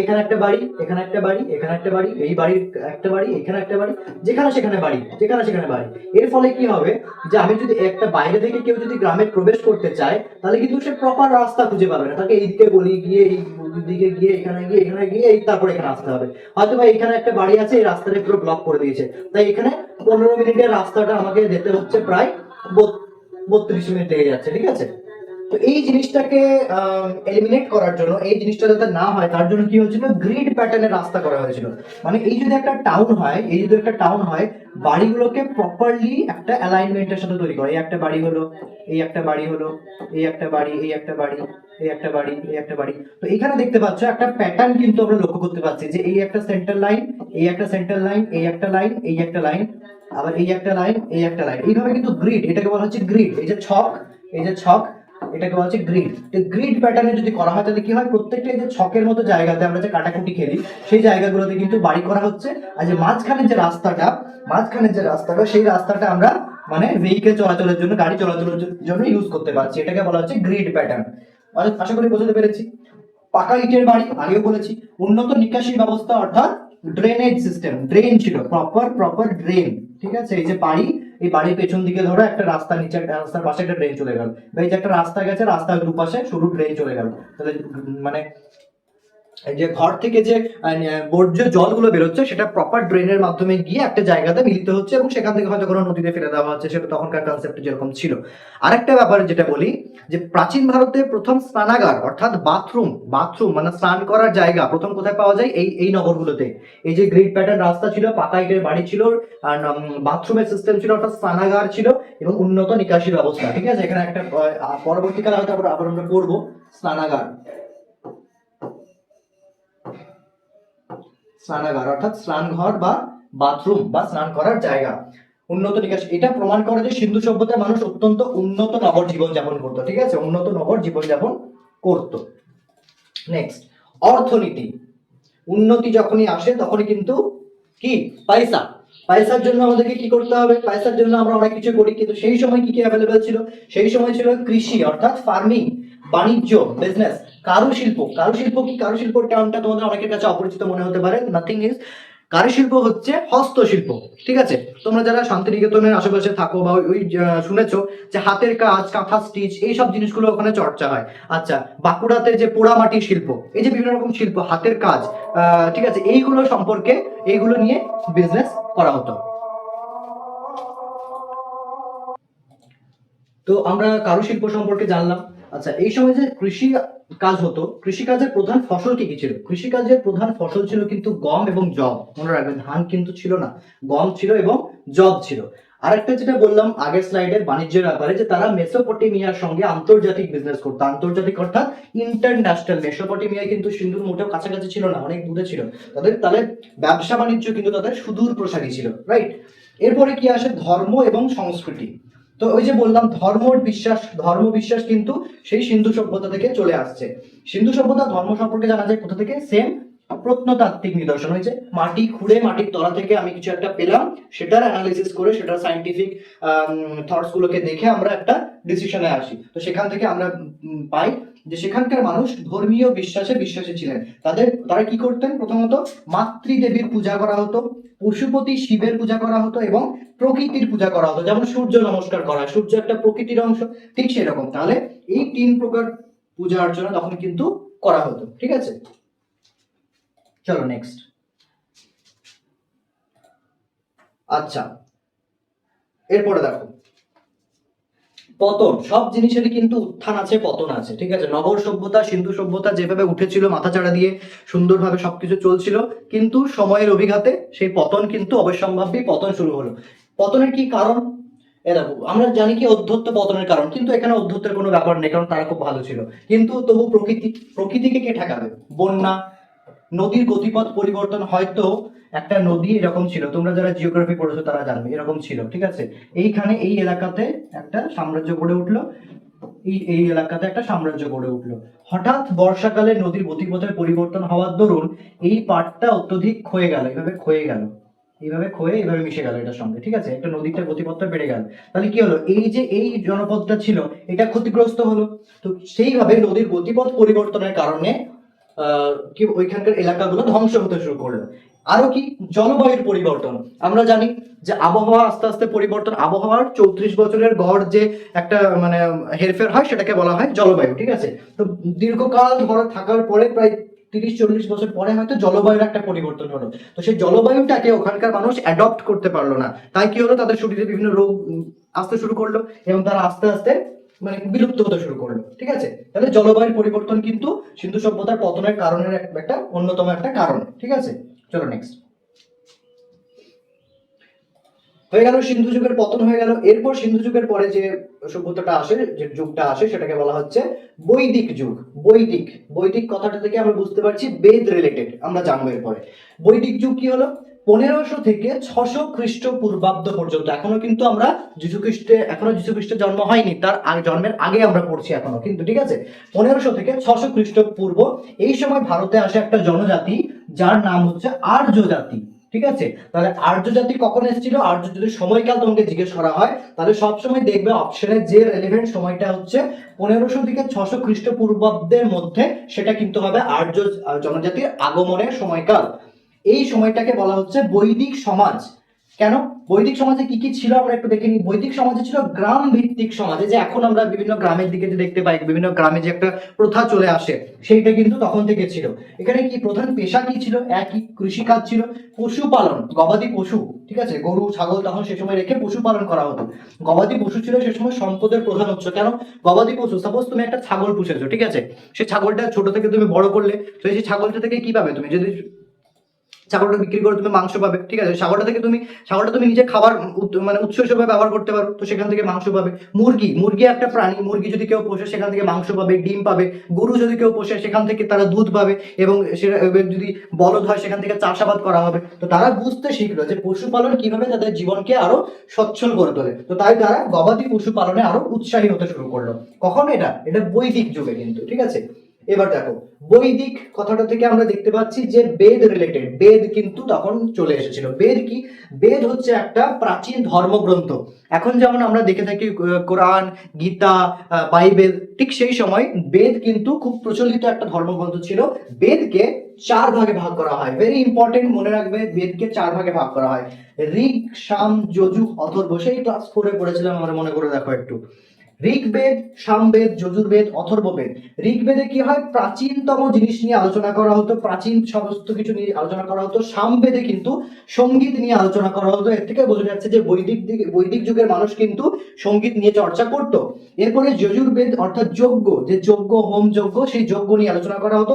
এখানে একটা বাড়ি, এখানে একটা বাড়ি, এখানে একটা বাড়ি, এই বাড়ির একটা বাড়ি, এখানে একটা বাড়ি, যেখানে সেখানে বাড়ি, যেখানে সেখানে বাড়ি। এর ফলে কি হবে যে আমি যদি একটা বাইরে থেকে কেউ যদি গ্রামে প্রবেশ করতে চায় তাহলে কিন্তু সে প্রপার রাস্তা খুঁজে পাবে না, তাকে এইদিকে গলি গিয়ে এই দিকে গিয়ে এখানে গিয়ে এখানে গিয়ে এই তারপর এখানে আসতে হবে। হয়তো বা এখানে একটা বাড়ি আছে, এই রাস্তাটা পুরো ব্লক করে দিয়েছে, তাই এখানে 15 মিনিটের রাস্তাটা আমাকে যেতে হচ্ছে প্রায় 32 মিনিট লেগে যাচ্ছে, ঠিক আছে। তো এই জিনিসটাকে এলিমিনেট করার জন্য, এই জিনিসটা যাতে না হয় তার জন্য কি হয়েছিল, গ্রিড প্যাটার্নের রাস্তা করা হয়েছিল। মানে এই যদি একটা টাউন হয়, এই যদি একটা টাউন হয়, বাড়িগুলোকে প্রপারলি একটা অ্যালাইনমেন্টের সাথে তৈরি করে। এই একটা বাড়ি হলো, এই একটা বাড়ি হলো, এই একটা বাড়ি, এই একটা বাড়ি, এই একটা বাড়ি, এই একটা বাড়ি। তো এখানে দেখতে পাচ্ছ একটা প্যাটার্ন কিন্তু আমরা লক্ষ্য করতে পারছি যে এই একটা সেন্টার লাইন, এই একটা সেন্টার লাইন, এই একটা লাইন, এই একটা লাইন, আবার এই একটা লাইন, এই একটা লাইন, এইভাবে কিন্তু গ্রিড, এটাকে বলা হচ্ছে গ্রিড। এই যে ছক, এই যে ছক, এটাকে বলা হচ্ছে গ্রিড। তো গ্রিড প্যাটার্নে যদি করা হয় তাহলে কি হয়, প্রত্যেকটা এই যে ছকের মতো জায়গাতে আমরা যে কাটাকুটি খেলি সেই জায়গাগুলোতে কিন্তু বাড়ি করা হচ্ছে। আর যে মাঝখানের যে রাস্তাটা, মাঝখানের যে রাস্তাটা, সেই রাস্তাটা আমরা মানে ভেহিকেল চলাচলের জন্য, গাড়ি চলাচলের জন্য ইউজ করতে পারছি। এটাকে বলা হচ্ছে গ্রিড প্যাটার্ন। আশা করি বোঝাতে পেরেছি। পাকা ইটের বাড়ি আগেও বলেছি। উন্নত নিকাশি ব্যবস্থা অর্থাৎ ড্রেনেজ সিস্টেম, ড্রেন ছিল, প্রপার ড্রেন, ঠিক আছে। এই যে বাড়ি, এই বাড়ির পেছন দিকে ধরো একটা রাস্তা, নিচে একটা রাস্তার পাশে একটা ড্রেন চলে গেল, এই যে একটা রাস্তা গেছে, রাস্তার দুপাশে সরু ড্রেন চলে গেল, তাহলে মানে এই যে ঘর থেকে যে বর্জ্য জলগুলো বেরোচ্ছে সেটা প্রপার ড্রেনের মাধ্যমে গিয়ে একটা জায়গাতে মিলিত হচ্ছে এবং সেখান থেকে হয়তো কোনো নদীতে ফেলে দেওয়া হচ্ছে, সেটা তখনকার কনসেপ্ট যেরকম ছিল। আরেকটা ব্যাপার যেটা বলি, যে প্রাচীন ভারতে প্রথম স্নানাগার অর্থাৎ বাথরুম, মানে স্নান করার জায়গা প্রথম কোথায় পাওয়া যায়, এই নগরগুলোতে। এই যে গ্রিড প্যাটার্ন রাস্তা ছিল, পাকা ইটের বাড়ি ছিল, আর বাথরুমের সিস্টেম ছিল অর্থাৎ স্নানাগার ছিল, এবং উন্নত নিকাশি ব্যবস্থা, ঠিক আছে। এখানে একটা পরবর্তীকালে হয়তো আবার আমরা পড়বো স্নানাগার, স্নানাগার অর্থাৎ স্নানঘর বা বাথরুম বা স্নান করার জায়গা। উন্নত নিকাশি, এটা প্রমাণ করে যে সিন্ধু সভ্যতার মানুষ অত্যন্ত উন্নত নগর জীবন যাপন করতো, ঠিক আছে, উন্নত নগর জীবন যাপন করতো। নেক্সট, অর্থনীতি। উন্নতি যখনই আসে তখনই কিন্তু কি, পয়সা, পয়সার জন্য আমাদেরকে কি করতে হবে, পয়সার জন্য আমরা অনেক কিছু করি, কিন্তু সেই সময় কি কি অ্যাভেলেবেল ছিল, সেই সময় ছিল কৃষি অর্থাৎ ফার্মিং, বাণিজ্য, বিজনেস, কারুশিল্প। কারুশিল্প কি, কারুশিল্পর টার্মটা তোমাদের অনেকের কাছে অপরিচিত মনে হতে পারে, নাথিং ইজ, কারুশিল্প হচ্ছে হস্তশিল্প, ঠিক আছে। তোমরা যারা শান্তিনিকেতনের আশেপাশে থাকো বা ওই শুনেছো যে হাতের কাজ, কাঁথা স্টিচ, এইসব জিনিসগুলো ওখানে চর্চা হয়। আচ্ছা, বাঁকুড়াতে যে পোড়ামাটির শিল্প, এই যে বিভিন্ন রকম শিল্প, হাতের কাজ, ঠিক আছে, এইগুলো সম্পর্কে, এইগুলো নিয়ে বিজনেস করা হতো। তো আমরা কারুশিল্প সম্পর্কে জানলাম। আচ্ছা, এই সময় যে কৃষি কাজ হতো, কৃষিকাজের প্রধান ফসল কি কি ছিল, কৃষিকাজের প্রধান ফসল ছিল কিন্তু গম এবং জব। মনে রাখবেন, ধান কিন্তু ছিল না, গম ছিল এবং জব ছিল। আরেকটা যেটা বললাম আগের স্লাইডে বাণিজ্যের ব্যাপারে, যে তারা মেসোপটেমিয়ার সঙ্গে আন্তর্জাতিক বিজনেস করতো, আন্তর্জাতিক অর্থাৎ ইন্টারন্যাশনাল। মেসোপটেমিয়া কিন্তু সিন্ধুর মোটেও কাছাকাছি ছিল না, অনেক দূরে ছিল তাদের, তাহলে ব্যবসা বাণিজ্য কিন্তু তাদের সুদূর প্রসারী ছিল, রাইট। এরপরে কি আসে, ধর্ম এবং সংস্কৃতি। তো ওই যে বললাম ধর্ম বিশ্বাস কিন্তু সেই সিন্ধু সভ্যতা থেকে চলে আসছে। সিন্ধু সভ্যতা ধর্ম সম্পর্কে জানা যায় কোথা থেকে, সেম প্রত্নতাত্ত্বিক নিদর্শন হয়েছে, মাটি খুঁড়ে মাটির তলা থেকে আমি কিছু একটা পেলাম, সেটার অ্যানালিসিস করে সেটার সায়েন্টিফিক থটস গুলোকে দেখে আমরা একটা ডিসিশনে আসি। তো সেখান থেকে আমরা পাই যে সেখানকার মানুষ ধর্মীয় বিশ্বাসী ছিলেন। তারা কি করতেন, প্রথমত মাতৃদেবীর পূজা করা হতো, পশুপতি শিবের পূজা করা হতো, এবং প্রকৃতির পূজা করা হতো, যেমন সূর্য নমস্কার করা, সূর্য একটা প্রকৃতির অংশ, ঠিক সেরকম। তাহলে এই 3 প্রকার পূজা অর্চনা তখন কিন্তু করা হতো, ঠিক আছে। চলো নেক্সট। আচ্ছা, এরপরে দেখো পতন। সব জিনিসেরই কিন্তু উত্থান আছে, পতন আছে, ঠিক আছে। নগর সভ্যতা, সিন্ধু সভ্যতা যেভাবে উঠেছিল মাথাচাড়া দিয়ে, সুন্দরভাবে সবকিছু চলছিল, কিন্তু সময়ের অভিঘাতে সেই পতন কিন্তু অবশ্যম্ভাবী পতন শুরু হলো। পতনের কি কারণ, এ দেখো আমরা জানি কি অধ্যত্ত পতনের কারণ, কিন্তু এখানে অধ্যত্তের কোনো ব্যাপার নেই, কারণ তারা খুব ভালো ছিল। কিন্তু তবু প্রকৃতিকে কে ঠেকাবে, বন্যা, নদীর গতিপথ পরিবর্তন। হয়তো একটা নদী এরকম ছিল, তোমরা যারা জিওগ্রাফি পড়েছো তারা জানবে, এরকম ছিল, ঠিক আছে। এইখানে এই এলাকাতে একটা সাম্রাজ্য গড়ে উঠলো, এই এলাকাতে একটা সাম্রাজ্য গড়ে উঠলো। হঠাৎ বর্ষাকালে নদীর গতিপথের পরিবর্তন হওয়ার দরুন এই পাটটা অত্যধিক ক্ষয়ে গেল, এইভাবে ক্ষয়ে এইভাবে মিশে গেল এটার সঙ্গে, ঠিক আছে। একটা নদীটার গতিপথটা বেড়ে গেল, তাহলে কি হলো, এই যে এই জনপদটা ছিল এটা ক্ষতিগ্রস্ত হলো। তো সেইভাবে নদীর গতিপথ পরিবর্তনের কারণে কি ওইখানকার এলাকাগুলো ধ্বংস হতে শুরু করলো। আরো কি, জলবায়ুর পরিবর্তন। আমরা জানি যে আবহাওয়া আস্তে আস্তে পরিবর্তন, আবহাওয়ার 34 বছরের গড় যে একটা মানে হেরফের হয় সেটাকে বলা হয় জলবায়ু, ঠিক আছে। তো দীর্ঘকাল ধরে থাকার পরে প্রায় 30-40 বছর পরে হয়তো জলবায়ুর একটা পরিবর্তন হলো। তো সেই জলবায়ুটাকে ওখানকার মানুষ অ্যাডপ্ট করতে পারলো না, তাই কি হলো, তাদের শরীরে বিভিন্ন রোগ আসতে শুরু করলো এবং তারা আস্তে আস্তে মানে বিলুপ্ত হতে শুরু করলো, ঠিক আছে। তাহলে জলবায়ুর পরিবর্তন কিন্তু সিন্ধু সভ্যতার পতনের কারণের একটা অন্যতম একটা কারণ, ঠিক আছে। চলো নেক্সট। হয়ে গেল সিন্ধু যুগের পতন হয়ে গেল। এরপর সিন্ধু যুগের পরে যে সভ্যতাটা আসে, যে যুগটা আসে, সেটাকে বলা হচ্ছে বৈদিক যুগ। বৈদিক, বৈদিক কথাটা থেকে আমরা বুঝতে পারছি বেদ রিলেটেড, আমরা জানবো এরপরে। বৈদিক যুগ কি হলো, 1500 থেকে 600 খ্রিস্টপূর্বাব্দ পর্যন্ত। এখনো কিন্তু আমরা এখনো যীশু খ্রিস্টের জন্ম হয়নি, তার জন্মের আগে আমরা পড়ছি এখনো কিন্তু, ঠিক আছে। 1500 থেকে 600 খ্রিস্টপূর্ব, এই সময় ভারতে আসে একটা জনজাতি যার নাম হচ্ছে আর্য জাতি, ঠিক আছে। তাহলে আর্য জাতি কখন এসেছিল, আর্য জাতির সময়কাল তোমাকে জিজ্ঞেস করা হয়, তাহলে সবসময় দেখবে অপশনে যে রেলেভেন্ট সময়টা হচ্ছে 1500 থেকে 600 খ্রিস্টপূর্বাব্দের মধ্যে, সেটা কিন্তু হবে আর্য জনজাতির আগমনের সময়কাল। এই সময়টাকে বলা হচ্ছে বৈদিক সমাজ। কেন, বৈদিক সমাজে কি কি ছিল আমরা একটু দেখে নিই। বৈদিক সমাজে ছিল গ্রাম ভিত্তিক সমাজে, যে এখন আমরা বিভিন্ন গ্রামের দিকে যে দেখতে পাই, বিভিন্ন গ্রামে যে একটা প্রথা চলে আসে, সেইটা কিন্তু তখন থেকে ছিল। এখানে কি প্রধান পেশা কি ছিল, একই কৃষিকাজ ছিল, পশুপালন, গবাদি পশু, ঠিক আছে, গরু ছাগল তখন সে সময় রেখে পশুপালন করা হতো। গবাদি পশু ছিল সে সময় সম্পদের প্রধান উৎস। কেন, গবাদি পশু, সাপোজ তুমি একটা ছাগল পুষেছো, ঠিক আছে, সেই ছাগলটা ছোট থেকে তুমি বড় করলে, তো সেই ছাগলটা থেকে কি পাবে, তুমি যদি ছাগলটা বিক্রি করে তুমি মাংস পাবে, ঠিক আছে। ছাগলটা তুমি নিজে খাবার মানে উৎস হিসেবে ব্যবহার করতে পারো, তো সেখান থেকে মাংস পাবে। মুরগি একটা প্রাণী, মুরগি যদি কেউ পোষে সেখান থেকে মাংস পাবে, ডিম পাবে। গরু যদি কেউ পোষে সেখান থেকে তারা দুধ পাবে, এবং সেটা যদি বলদ হয় সেখান থেকে চাষাবাদ করা হবে। তো তারা বুঝতে শিখলো যে পশুপালন কিভাবে তাদের জীবনকে আরো সচ্ছল করে তোলে, তো তাই তারা গবাদি পশুপালনে আরো উৎসাহী হতে শুরু করলো। কখন, এটা বৈদিক যুগে কিন্তু, ঠিক আছে। এবার দেখো, বৈদিক কথাটা থেকে আমরা দেখতে পাচ্ছি যে বেদ রিলেটেড, বেদ কিন্তু তখন চলে এসেছিল। বেদ কি, বেদ হচ্ছে একটা প্রাচীন ধর্মগ্রন্থ। এখন যেমন আমরা দেখে থাকি কোরআন, গীতা, বাইবেল, ঠিক সেই সময় বেদ কিন্তু খুব প্রচলিত একটা ধর্মগ্রন্থ ছিল। বেদকে 4 ভাগে ভাগ করা হয়, ভেরি ইম্পর্টেন্ট, মনে রাখবে, বেদকে 4 ভাগে ভাগ করা হয়। ঋক, সাম, যজুর, অথর্ব। সেই ক্লাস 4 পড়েছিলাম, আমরা মনে করে দেখো একটু। ঋগ্বেদ, সামবেদ, যজুর্বেদ, অথর্ববেদ। ঋগ্বেদে কি হয়, প্রাচীনতম জিনিস নিয়ে আলোচনা করা হতো, প্রাচীন সমস্ত কিছু নিয়ে আলোচনা করা হতো। সামবেদে কিন্তু সঙ্গীত নিয়ে আলোচনা করা হতো। এর থেকে বোঝা যাচ্ছে যে বৈদিক যুগের মানুষ কিন্তু সঙ্গীত নিয়ে চর্চা করত। এরপরে যজুর্বেদ অর্থাৎ যজ্ঞ, যে যজ্ঞ, হোম যজ্ঞ, সেই যজ্ঞ নিয়ে আলোচনা করা হতো।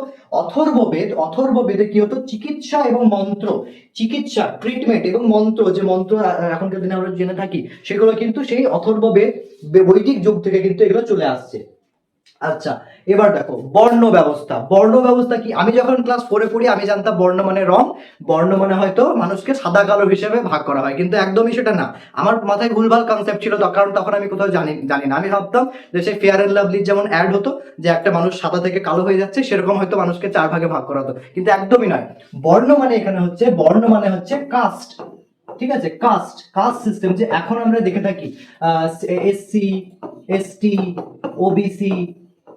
অথর্ববেদে কি হতো, চিকিৎসা এবং মন্ত্র, চিকিৎসা, ট্রিটমেন্ট এবং মন্ত্র, যে মন্ত্র এখনকার দিনে আমরা জেনে থাকি, সেগুলো কিন্তু সেই অথর্ববেদ, বৈদিক যুগ থেকে কিন্তু এগুলো চলে আসছে। আচ্ছা, এবার দেখো বর্ণ ব্যবস্থা। বর্ণ ব্যবস্থা কি, আমি যখন ক্লাস 4 পড়ি আমি জানতাম বর্ণ মানে রং, বর্ণ মানে হয়তো মানুষকে সাদা কালো হিসেবে ভাগ করা হয়, কিন্তু একদমই সেটা না। আমার মাথায় ভুলভাল কনসেপ্ট ছিল, কারণ তখন আমি কোথাও জানি না। আমি ভাবতাম যে সেই ফেয়ার এন্ড লাভলি যেমন অ্যাড হতো, যে একটা মানুষ সাদা থেকে কালো হয়ে যাচ্ছে, সেরকম হয়তো মানুষকে 4 ভাগে ভাগ করা হতো, কিন্তু একদমই নয়। বর্ণ মানে এখানে হচ্ছে, বর্ণ মানে হচ্ছে কাস্ট, ঠিক আছে। কাস্ট সিস্টেম, যে এখন আমরা দেখে থাকি এসসি, এসটি, ওবিসি,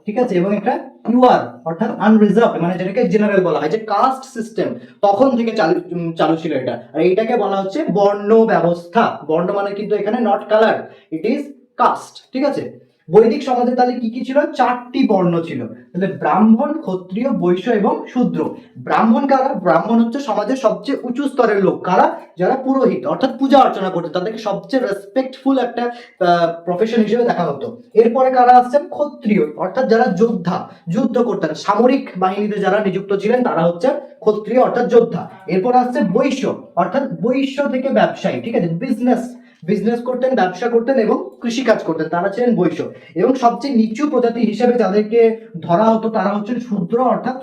ঠিক আছে, এবং একটা ইউআর অর্থাৎ আনরিজার্ভড, মানে যেটাকে জেনারেল বলা হয়, যে কাস্ট সিস্টেম তখন থেকে চালু ছিল এটা। আর এইটাকে বলা হচ্ছে বর্ণ ব্যবস্থা। বর্ণ মানে কিন্তু এখানে not colour, it is caste, ঠিক আছে। বৈদিক সমাজে তাহলে কি কি ছিল, 4টি বর্ণ ছিল। তাহলে ব্রাহ্মণ, ক্ষত্রিয়, বৈশ্য এবং শূদ্র। ব্রাহ্মণ কারা, ব্রাহ্মণ হচ্ছে সমাজের সবচেয়ে উঁচু স্তরের লোক। কারা, যারা পুরোহিত অর্থাৎ পূজা অর্চনা করতে, তাদেরকে সবচেয়ে রেসপেক্টফুল একটা প্রফেশন হিসেবে দেখা হতো। এরপরে কারা আসছেন, ক্ষত্রিয়, অর্থাৎ যারা যোদ্ধা, যুদ্ধ করতেন, সামরিক বাহিনীতে যারা নিযুক্ত ছিলেন তারা হচ্ছে ক্ষত্রিয় অর্থাৎ যোদ্ধা। এরপর আসছে বৈশ্য, অর্থাৎ বৈশ্য থেকে ব্যবসায়ী, ঠিক আছে, বিজনেস করতেন, ব্যবসা করতেন এবং কৃষিকাজ করতেন, তারা ছিলেন বৈশ্য। এবং সবচেয়ে নিচু প্রজাতি হিসেবে যাদেরকে ধরা হতো তারা হচ্ছেন শূদ্র, অর্থাৎ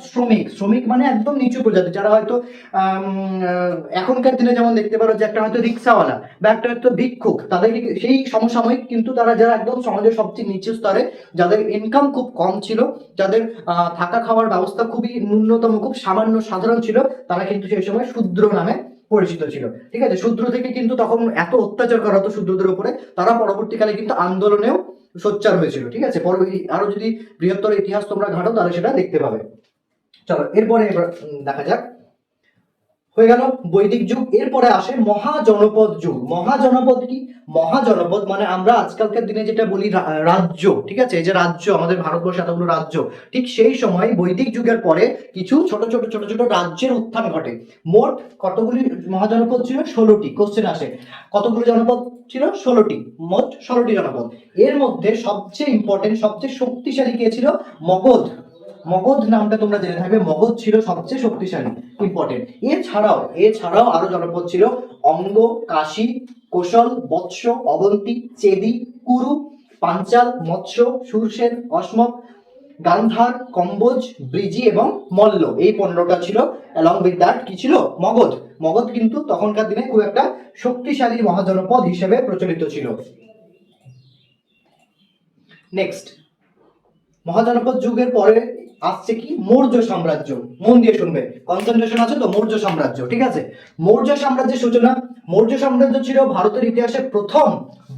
শ্রমিক মানে একদম নিচু প্রজাতি, যারা হয়তো এখনকার দিনে যেমন দেখতে পারো যে একটা হয়তো রিক্সাওয়ালা বা একটা হয়তো ভিক্ষুক, তাদেরকে সেই সমসাময়িক কিন্তু তারা যারা একদম সমাজের সবচেয়ে নিচু স্তরে, যাদের ইনকাম খুব কম ছিল, যাদের থাকা খাওয়ার ব্যবস্থা খুবই ন্যূনতম, খুব সামান্য সাধারণ ছিল, তারা কিন্তু সেই সময় শূদ্র নামে পরিচিত ছিল, ঠিক আছে। শূদ্র থেকে কিন্তু তখন এত অত্যাচার করা হতো শূদ্রদের উপরে, তারা পরবর্তীকালে কিন্তু আন্দোলনেও সোচ্চার হয়েছিল, ঠিক আছে। আরো যদি বৃহত্তর ইতিহাস তোমরা ঘাটো তাহলে সেটা দেখতে পাবে। চলো এরপরে এবার দেখা যাক, হয়ে গেল বৈদিক যুগ। এরপরে আসে মহাজনপদ যুগ। মহাজনপদ কি? মহাজনপদ মানে আমরা আজকালকার দিনে যেটা বলি রাজ্য, ঠিক আছে, এই যে রাজ্য, আমাদের ভারতবর্ষে এতগুলো রাজ্য, ঠিক সেই সময় বৈদিক যুগের পরে কিছু ছোট ছোট ছোট ছোট রাজ্যের উত্থান ঘটে। মোট কতগুলি মহাজনপদ ছিল? 16টি। কোশ্চেন আসে কতগুলো জনপদ ছিল? 16টি, মোট 16টি জনপদ। এর মধ্যে সবচেয়ে ইম্পর্টেন্ট, সবচেয়ে শক্তিশালী কে ছিল? মগধ। মগধ নামটা তোমরা জেনে থাকবে, মগধ ছিল সবচেয়ে শক্তিশালী, ইম্পর্টেন্ট। এছাড়াও আরো জনপদ ছিল অঙ্গ, কাশী, কোশল, বৎস, অবন্তী, চেদি, কুরু, পাঞ্চাল, মৎস্য, সুরসেন, অসমক, গান্ধার, কম্বোজ, ব্রিজি এবং মল্ল। এই 15টা ছিল। অ্যালং উইথ দ্যাট কি ছিল? মগধ। মগধ কিন্তু তখনকার দিনে খুব একটা শক্তিশালী মহাজনপদ হিসেবে প্রচলিত ছিল। নেক্সট, মহাজনপদ যুগের পরে আসছে কি? মৌর্য সাম্রাজ্য। মন দিয়ে শুনবে, কনসেন্ট্রেশন আছে তো। মৌর্য সাম্রাজ্য, ঠিক আছে। মৌর্য সাম্রাজ্যের সূচনা। মৌর্য সাম্রাজ্য ছিল ভারতের ইতিহাসে প্রথম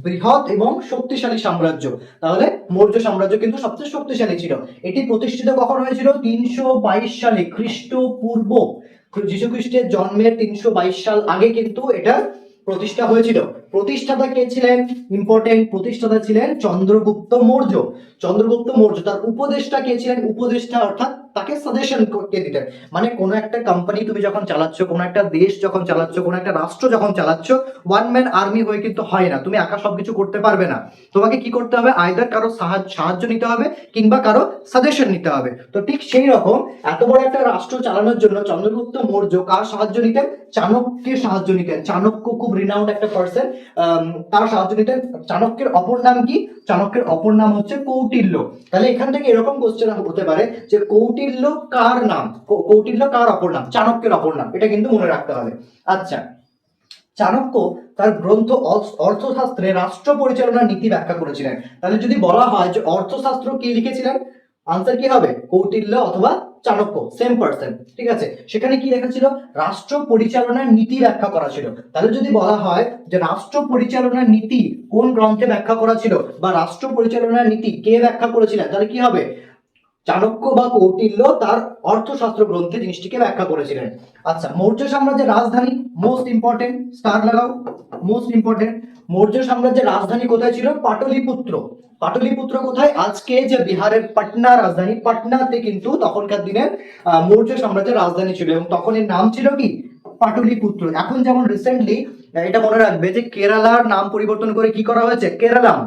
বৃহৎ এবং শক্তিশালী সাম্রাজ্য। তাহলে মৌর্য সাম্রাজ্য কিন্তু সবচেয়ে শক্তিশালী ছিল। এটি প্রতিষ্ঠিত কখন হয়েছিল? 322 সালে খ্রিস্টপূর্ব। যীশু খ্রিস্টের জন্মের 322 সাল আগে কিন্তু এটা প্রতিষ্ঠা হয়েছিল। প্রতিষ্ঠাতা কে ছিলেন? ইম্পর্টেন্ট, প্রতিষ্ঠাতা ছিলেন চন্দ্রগুপ্ত মৌর্য। চন্দ্রগুপ্ত মৌর্য। তার উপদেষ্টা কে ছিলেন? উপদেষ্টা অর্থাৎ তাকে সাজেশন কে দিতেন। মানে কোনো একটা কোম্পানি তুমি যখন চালাচ্ছ, কোনো একটা দেশ যখন চালাচ্ছ, কোনো একটা রাষ্ট্র যখন চালাচ্ছ, ওয়ান ম্যান আর্মি হয়ে কিন্তু হয় না। তুমি একা সবকিছু করতে পারবে না। তোমাকে কি করতে হবে? আইদার কারো সাহায্য নিতে হবে কিংবা কারো সাজেশন নিতে হবে। তো ঠিক সেই রকম এত বড় একটা রাষ্ট্র চালানোর জন্য চন্দ্রগুপ্ত মৌর্য কার সাহায্য নিতেন? চাণক্যের সাহায্য নিতেন। চাণক্য খুব রিনাউন্ড একটা পার্সন, তার সাহায্য নিতেন। চাণক্যের অপর নাম কি? চাণক্যের অপর নাম হচ্ছে কৌটিল্য। তাহলে এখান থেকে এরকম কোশ্চেন হতে পারে যে কৌটিল্য কার নাম? কৌটিল্য কার অপর নাম? চাণক্যের অপর নাম। এটা কিন্তু মনে রাখতে হবে। আচ্ছা, চাণক্য তার গ্রন্থ অর্থশাস্ত্রে রাষ্ট্র পরিচালনার নীতি ব্যাখ্যা করেছিলেন। তাহলে যদি বলা হয় যে অর্থশাস্ত্র কে লিখেছিলেন, আনসার কি হবে? কৌটিল্য অথবা চাণক্য, সেম পার্সন, ঠিক আছে। সেখানে কি লেখা ছিল? রাষ্ট্র পরিচালনার নীতি ব্যাখ্যা করা ছিল। তাহলে যদি বলা হয় যে রাষ্ট্র পরিচালনার নীতি কোন গ্রন্থে ব্যাখ্যা করা ছিল বা রাষ্ট্র পরিচালনার নীতি কে ব্যাখ্যা করেছিলেন, তাহলে কি হবে? চাণক্য বা কৌটিল্য তার অর্থশাস্ত্র গ্রন্থে জিনিসটিকে ব্যাখ্যা করেছিলেন। আচ্ছা, মৌর্য সাম্রাজ্যের রাজধানী, মোস্ট ইম্পর্টেন্ট, স্টার লাগাও, মোস্ট ইম্পর্টেন্ট। মৌর্য সাম্রাজ্যের রাজধানী কোথায় ছিল? পাটলিপুত্র। পাটলিপুত্র কোথায়? আজকে যে বিহারের পাটনা রাজধানী, পাটনাতে কিন্তু তখনকার দিনের মৌর্য সাম্রাজ্যের রাজধানী ছিল এবং তখন এর নাম ছিল কি? পাটলিপুত্র। এখন যেমন রিসেন্টলি এটা মনে রাখবে যে কেরালার নাম পরিবর্তন করে কি করা হয়েছে? কেরালাম,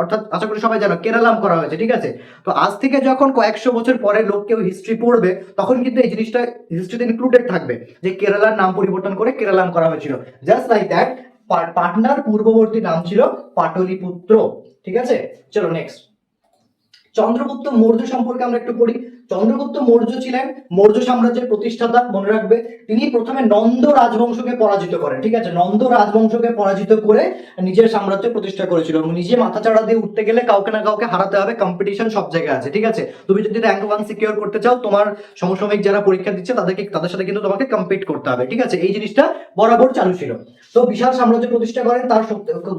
অর্থাৎ আশা করি সবাই জানো কেরালাম করা হয়েছে, ঠিক আছে। তো আজ থেকে যখন কয়েকশো বছর পরে লোক কেউ হিস্ট্রি পড়বে তখন কিন্তু এই জিনিসটা হিস্ট্রিতে ইনক্লুডেড থাকবে যে কেরালার নাম পরিবর্তন করে কেরালাম করা হয়েছিল। জাস্ট লাইক দ্যাট, পাটনার পূর্ববর্তী নাম ছিল পাটলিপুত্র, ঠিক আছে। চলো নেক্সট, চন্দ্রগুপ্ত মৌর্য সম্পর্কে আমরা একটু পড়ি। চন্দ্রগুপ্ত মৌর্য ছিলেন মৌর্য সাম্রাজ্যের প্রতিষ্ঠাতা, মনে রাখবে। তিনি প্রথমে নন্দ রাজবংশকে পরাজিত করেন, ঠিক আছে। নন্দ রাজবংশকে পরাজিত করে নিজের সাম্রাজ্য প্রতিষ্ঠা করেছিল। নিজে মাথা চাড়া দিয়ে উঠতে গেলে কাউকে না কাউকে হারাতে হবে, কম্পিটিশন সব জায়গায় আছে, ঠিক আছে। তুমি যদি র্যাঙ্ক 1 সিকিউর করতে চাও, তোমার সমসাময়িক যারা পরীক্ষা দিচ্ছে তাদের সাথে কিন্তু তোমাকে কম্পিট করতে হবে, ঠিক আছে। এই জিনিসটা বরাবর চালু ছিল। তো বিশাল সাম্রাজ্য প্রতিষ্ঠা করেন। তার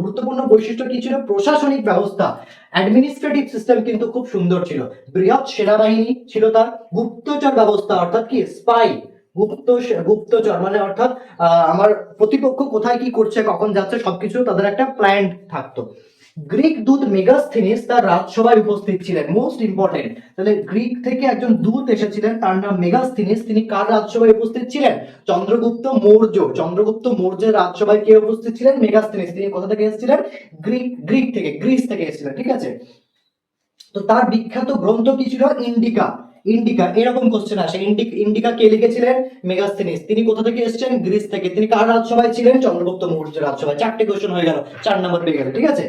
গুরুত্বপূর্ণ বৈশিষ্ট্য কি ছিল? প্রশাসনিক ব্যবস্থা, অ্যাডমিনিস্ট্রেটিভ সিস্টেম কিন্তু খুব সুন্দর ছিল। বৃহৎ সেনাবাহিনী ছিল তার। গুপ্তচর ব্যবস্থা অর্থাৎ কি? স্পাই, গুপ্তচর মানে অর্থাৎ আমার প্রতিপক্ষ কোথায় কি করছে, কখন যাচ্ছে, সবকিছু তাদের একটা প্ল্যান থাকতো। গ্রিক দূত মেগাস্থিনিস তার রাজসভায় উপস্থিত ছিলেন, মোস্ট ইম্পর্টেন্ট। তাহলে গ্রিক থেকে একজন দূত এসেছিলেন, তার নাম মেগাস্থিনিস। তিনি কার রাজসভায় উপস্থিত ছিলেন? চন্দ্রগুপ্ত মৌর্য। চন্দ্রগুপ্ত মৌর্যের রাজসভায় কে উপস্থিত ছিলেন? মেগাস্থিনিস। তিনি কোথা থেকে এসেছিলেন? গ্রিস থেকে এসেছিলেন, ঠিক আছে। তো তার বিখ্যাত গ্রন্থ কি ছিল? ইন্ডিকা। ইন্ডিকা, এরকম কোশ্চেন আসে। ইন্ডিকা কে লিখেছিলেন? মেগাস্থিনিস। তিনি কোথা থেকে এসেছেন? গ্রিস থেকে। তিনি কার রাজসভায় ছিলেন? চন্দ্রগুপ্ত মৌর্যের রাজসভায়। 4টে কোশ্চেন হয়ে গেল, 4 নম্বর পেয়ে গেল, ঠিক আছে।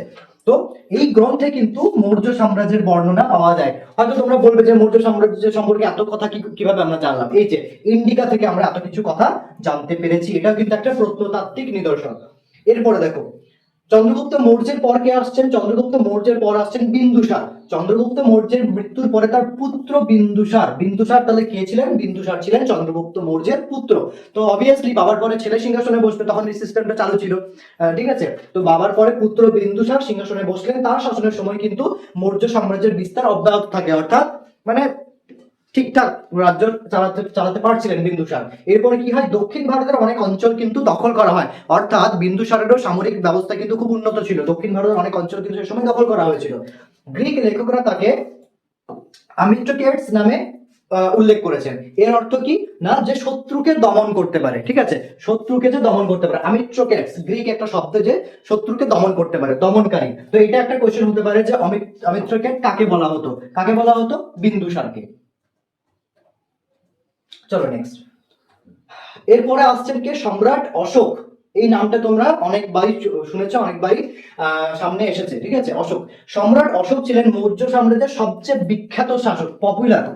তো এই গ্রন্থে কিন্তু মৌর্য সাম্রাজ্যের বর্ণনা পাওয়া যায়। হয়তো তোমরা বলবে যে মৌর্য সাম্রাজ্য সম্পর্কে এত কথা কিভাবে আমরা জানলাম? এই যে ইন্ডিকা থেকে আমরা এত কিছু কথা জানতে পেরেছি। এটাও কিন্তু একটা প্রত্নতাত্ত্বিক নিদর্শন। এরপরে দেখো, চন্দ্রগুপ্ত মৌর্যের পর কে আসছেন? চন্দ্রগুপ্ত মৌর্যের পর আসছেন বিন্দুসার। চন্দ্রগুপ্ত মৌর্যের মৃত্যুর পরে তার পুত্র বিন্দুসার। বিন্দুসার তাহলে কে ছিলেন? বিন্দুসার ছিলেন চন্দ্রগুপ্ত মৌর্যের পুত্র। তো অবভিয়াসলি বাবার পরে ছেলে সিংহাসনে বসবে, তখন এই সিস্টেমটা চালু ছিল, ঠিক আছে। তো বাবার পরে পুত্র বিন্দুসার সিংহাসনে বসলেন। তার শাসনের সময় কিন্তু মৌর্য সাম্রাজ্যের বিস্তার অব্যাহত থাকে, অর্থাৎ মানে ঠিকঠাক রাজ্য চালাতে পারছিলেন বিন্দুসার। এরপরে কি হয়, দক্ষিণ ভারতের অনেক অঞ্চল কিন্তু দখল করা হয়, অর্থাৎ বিন্দুসারেরও সামরিক ব্যবস্থা কিন্তু খুব উন্নত ছিল, দক্ষিণ ভারতের অনেক অঞ্চল কিন্তু সে সময় দখল করা হয়েছিল। গ্রিক লেখকরা তাকে আমিত্রকেটস নামে উল্লেখ করেছেন। এর অর্থ কি না, যে শত্রুকে দমন করতে পারে, ঠিক আছে, শত্রুকে যে দমন করতে পারে। আমিত্রকেটস গ্রিক একটা শব্দ, যে শত্রুকে দমন করতে পারে, দমনকারী। তো এটা একটা কোশ্চেন হতে পারে যে আমিত্রকেট কাকে বলা হতো, কাকে বলা হতো, বিন্দুসারকে। চলো নেক্সট। এরপরে আসছেন কে, সম্রাট অশোক। এই নামটা তোমরা অনেকবারই শুনেছো, অনেকবারই সামনে এসেছে, ঠিক আছে। অশোক, সম্রাট অশোক ছিলেন মৌর্য সাম্রাজ্যের সবচেয়ে বিখ্যাত শাসক, পপুলার,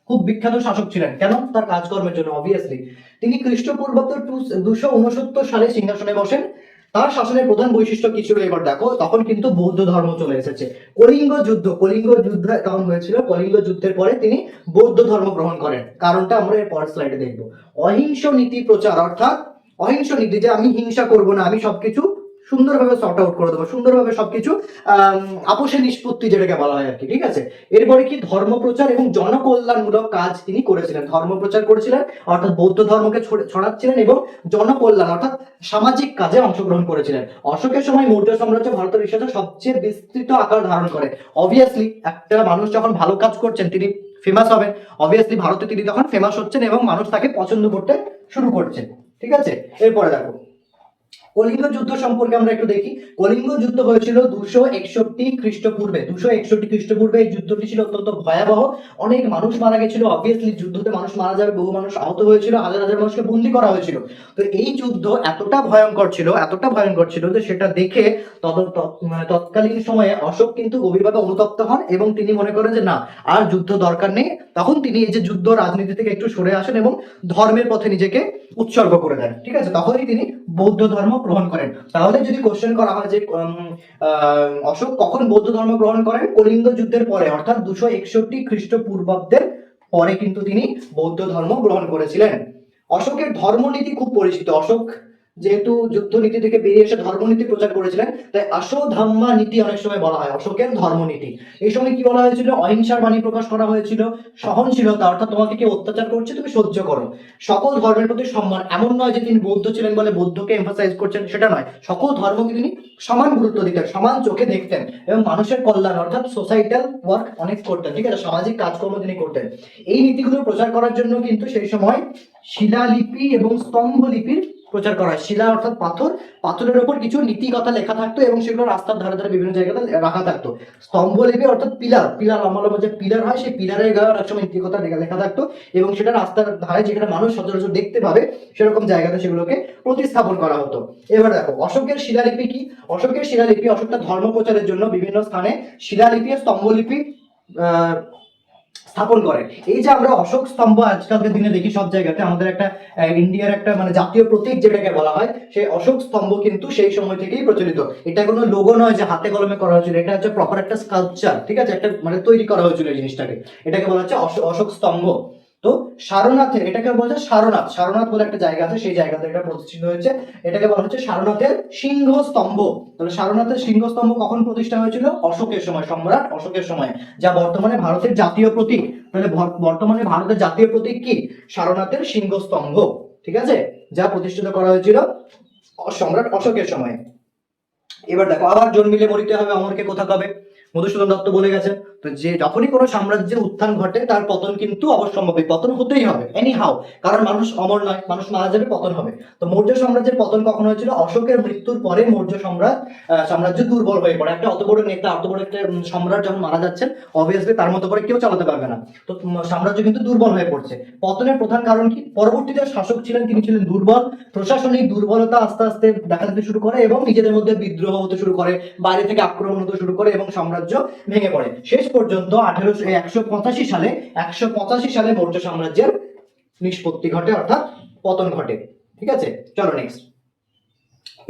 খুব বিখ্যাত শাসক ছিলেন। কেন? তার কাজকর্মের জন্য, অবভিয়াসলি। তিনি খ্রিস্টপূর্বাব্দ 269 সালে সিংহাসনে বসেন। তার শাসনের প্রধান বৈশিষ্ট্য কি ছিল এবার দেখো। তখন কিন্তু বৌদ্ধ ধর্ম চলে এসেছে। কলিঙ্গ যুদ্ধ তখন হয়েছিল। কলিঙ্গ যুদ্ধের পরে তিনি বৌদ্ধ ধর্ম গ্রহণ করেন। কারণটা আমরা এর পরের স্লাইডে দেখবো। অহিংস নীতি প্রচার, অর্থাৎ অহিংস নীতি, যে আমি হিংসা করব না, আমি সবকিছু সুন্দরভাবে সর্ট আউট করে দেবো, সুন্দরভাবে সবকিছু আপোষে নিষ্পত্তি যেটাকে বলা হয় আর কি, ঠিক আছে। এরপরে কি, ধর্মপ্রচার এবং জনকল্যাণমূলক কাজ তিনি করেছিলেন। ধর্মপ্রচার করেছিলেন, অর্থাৎ বৌদ্ধ ধর্মকে ছড়াচ্ছিলেন, এবং জনকল্যাণ অর্থাৎ সামাজিক কাজে অংশগ্রহণ করেছিলেন। অশোকের সময় মৌর্য সাম্রাজ্য ভারতের ইতিহাসে সবচেয়ে বিস্তৃত আকার ধারণ করে। অবভিয়াসলি একটা মানুষ যখন ভালো কাজ করছেন তিনি ফেমাস হবেন, অবভিয়াসলি ভারতে তিনি তখন ফেমাস হচ্ছেন এবং মানুষ তাকে পছন্দ করতে শুরু করছেন, ঠিক আছে। এরপরে দেখো কলিঙ্গ যুদ্ধ সম্পর্কে আমরা একটু দেখি। কলিঙ্গ যুদ্ধ হয়েছিল 261 খ্রিস্টপূর্বে। 261 খ্রিস্টপূর্বে এই যুদ্ধটি ছিল অত্যন্ত ভয়াবহ। অনেক মানুষ মারা গেছিল, অবভিয়াসলি যুদ্ধতে মানুষ মারা যাবে, বহু মানুষ আহত হয়েছিল, হাজার হাজার মানুষকে বন্দী করা হয়েছিল। তো এই যুদ্ধ এতটা ভয়ঙ্কর ছিল যে সেটা দেখে তৎকালীন সময়ে অশোক কিন্তু গভীরভাবে অনুতপ্ত হন এবং তিনি মনে করেন যে না, আর যুদ্ধ দরকার নেই। তখন তিনি এই যে যুদ্ধ রাজনীতি থেকে একটু সরে আসেন এবং ধর্মের পথে নিজেকে উৎসর্গ করে দেন, ঠিক আছে। তখনই তিনি বৌদ্ধ ধর্ম গ্রহণ করেন। তাহলে যদি কোশ্চেন করা হয় যে অশোক কখন বৌদ্ধ ধর্ম গ্রহণ করেন, কলিঙ্গ যুদ্ধের পরে, অর্থাৎ 261 খ্রিস্টপূর্বাব্দের পরে কিন্তু তিনি বৌদ্ধ ধর্ম গ্রহণ করেছিলেন। অশোকের ধর্মনীতি খুব পরিচিত। অশোক যেহেতু যুদ্ধ নীতি থেকে বেরিয়ে এসে ধর্মনীতি প্রচার করেছিলেন, তাই অশ্বধাম্মা নীতি অনেক সময় বলা হয় অশোকের ধর্মনীতি। এই সময় কি বলা হয়েছিল, অহিংসার বাণী প্রকাশ করা হয়েছিল, সহনশীলতা, অর্থাৎ তোমাকে কেউ অত্যাচার করছে তুমি সহ্য করো, সকল ধর্মের প্রতি সম্মান। এমন নয় যে তিনি বৌদ্ধ ছিলেন বলে বৌদ্ধকে এমফাসাইজ করছেন, সেটা নয়, সকল ধর্মকে তিনি সমান গুরুত্ব দিতেন, সমান চোখে দেখতেন, এবং মানুষের কল্যাণ অর্থাৎ সোসাইটাল ওয়ার্ক অনেক করতেন, ঠিক আছে, সামাজিক কাজকর্ম তিনি করতেন। এই নীতিগুলো প্রচার করার জন্য কিন্তু সেই সময় শিলালিপি এবং স্তম্ভলিপির প্রচার করা হয়। শিলা অর্থাৎ পাথর, পাথরের উপর কিছু নীতি কথা লেখা থাকতো এবং সেগুলো রাস্তার ধারে ধারে বিভিন্ন জায়গাতে রাখা থাকতো। স্তম্ভলিপি অর্থাৎ পিলার, লম্বা লম্বা যে পিলার হয়, সেই পিলারের গায়ে অনেক সময় নীতি কথা লেখা থাকতো এবং সেটা রাস্তার ধারে যেখানে মানুষ সচরাচর দেখতে পাবে সেরকম জায়গাতে সেগুলোকে প্রতিস্থাপন করা হতো। এবার দেখো অশোকের শিলালিপি কি। অশোকের শিলালিপি, অশোক তার ধর্ম প্রচারের জন্য বিভিন্ন স্থানে শিলালিপি ও স্তম্ভলিপি স্থাপন করেন। এই যে আমরা অশোক স্তম্ভ আজকালকার দিনে দেখি সব জায়গাতে, আমাদের একটা ইন্ডিয়ার একটা মানে জাতীয় প্রতীক যেটাকে বলা হয়, সেই অশোক স্তম্ভ কিন্তু সেই সময় থেকেই প্রচলিত। এটা কোনো লোগো নয় যে হাতে কলমে করা হয়েছিল, এটা হচ্ছে প্রপার একটা স্কাল্পচার, ঠিক আছে, একটা মানে তৈরি করা হয়েছিল এই জিনিসটাকে, এটাকে বলা হচ্ছে অশোক স্তম্ভ। তো সারনাথের, এটাকে বলা হচ্ছে সারনাথ বলে একটা জায়গা আছে, সেই জায়গাতে এটা প্রতিষ্ঠিত হয়েছে, এটাকে বলা হচ্ছে সারনাথের সিংহ স্তম্ভ। তাহলে সারনাথের সিংহ স্তম্ভ কখন প্রতিষ্ঠা হয়েছিল, অশোকের সময়, সম্রাট অশোকের সময়, যা বর্তমানে ভারতের জাতীয় প্রতীক। তাহলে বর্তমানে ভারতের জাতীয় প্রতীক কি, সারনাথের সিংহ স্তম্ভ, ঠিক আছে, যা প্রতিষ্ঠিত করা হয়েছিল সম্রাট অশোকের সময়। এবার দেখো, আবার জন্মিলে মরিতে হবে, অমরকে কোথা কবে, মধুসূদন দত্ত বলে গেছেন। তো যে যখনই কোনো সাম্রাজ্যের উত্থান ঘটে তার পতন কিন্তু অবশ্যম্ভাবী, পতন হতেই হবে এনি হাউ, কারণ মানুষ অমর নয়, মানুষ মারা যাবে, পতন হবে। তো মৌর্য সাম্রাজ্যের পতন কখন হয়েছিল, অশোকের মৃত্যুর পরে মৌর্য সাম্রাজ্য দুর্বল হয়ে পড়ে। একটা অত বড় নেতা, অত বড় একটা সম্রাট যখন মারা যাচ্ছেন, অবভিয়াসলি তার মতো করে কেউ চালাতে পারবে না, তো সাম্রাজ্য কিন্তু দুর্বল হয়ে পড়ছে। পতনের প্রধান কারণ কি, পরবর্তীতে শাসক ছিলেন তিনি ছিলেন দুর্বল, প্রশাসনিক দুর্বলতা আস্তে আস্তে দেখা দিতে শুরু করে এবং নিজেদের মধ্যে বিদ্রোহ হতে শুরু করে, বাইরে থেকে আক্রমণ হতে শুরু করে এবং সাম্রাজ্য ভেঙে পড়ে। শেষ পর্যন্ত 185 সালে মৌর্য সাম্রাজ্যের নিষ্পত্তি ঘটে, অর্থাৎ পতন ঘটে, ঠিক আছে। চলো নেক্সট।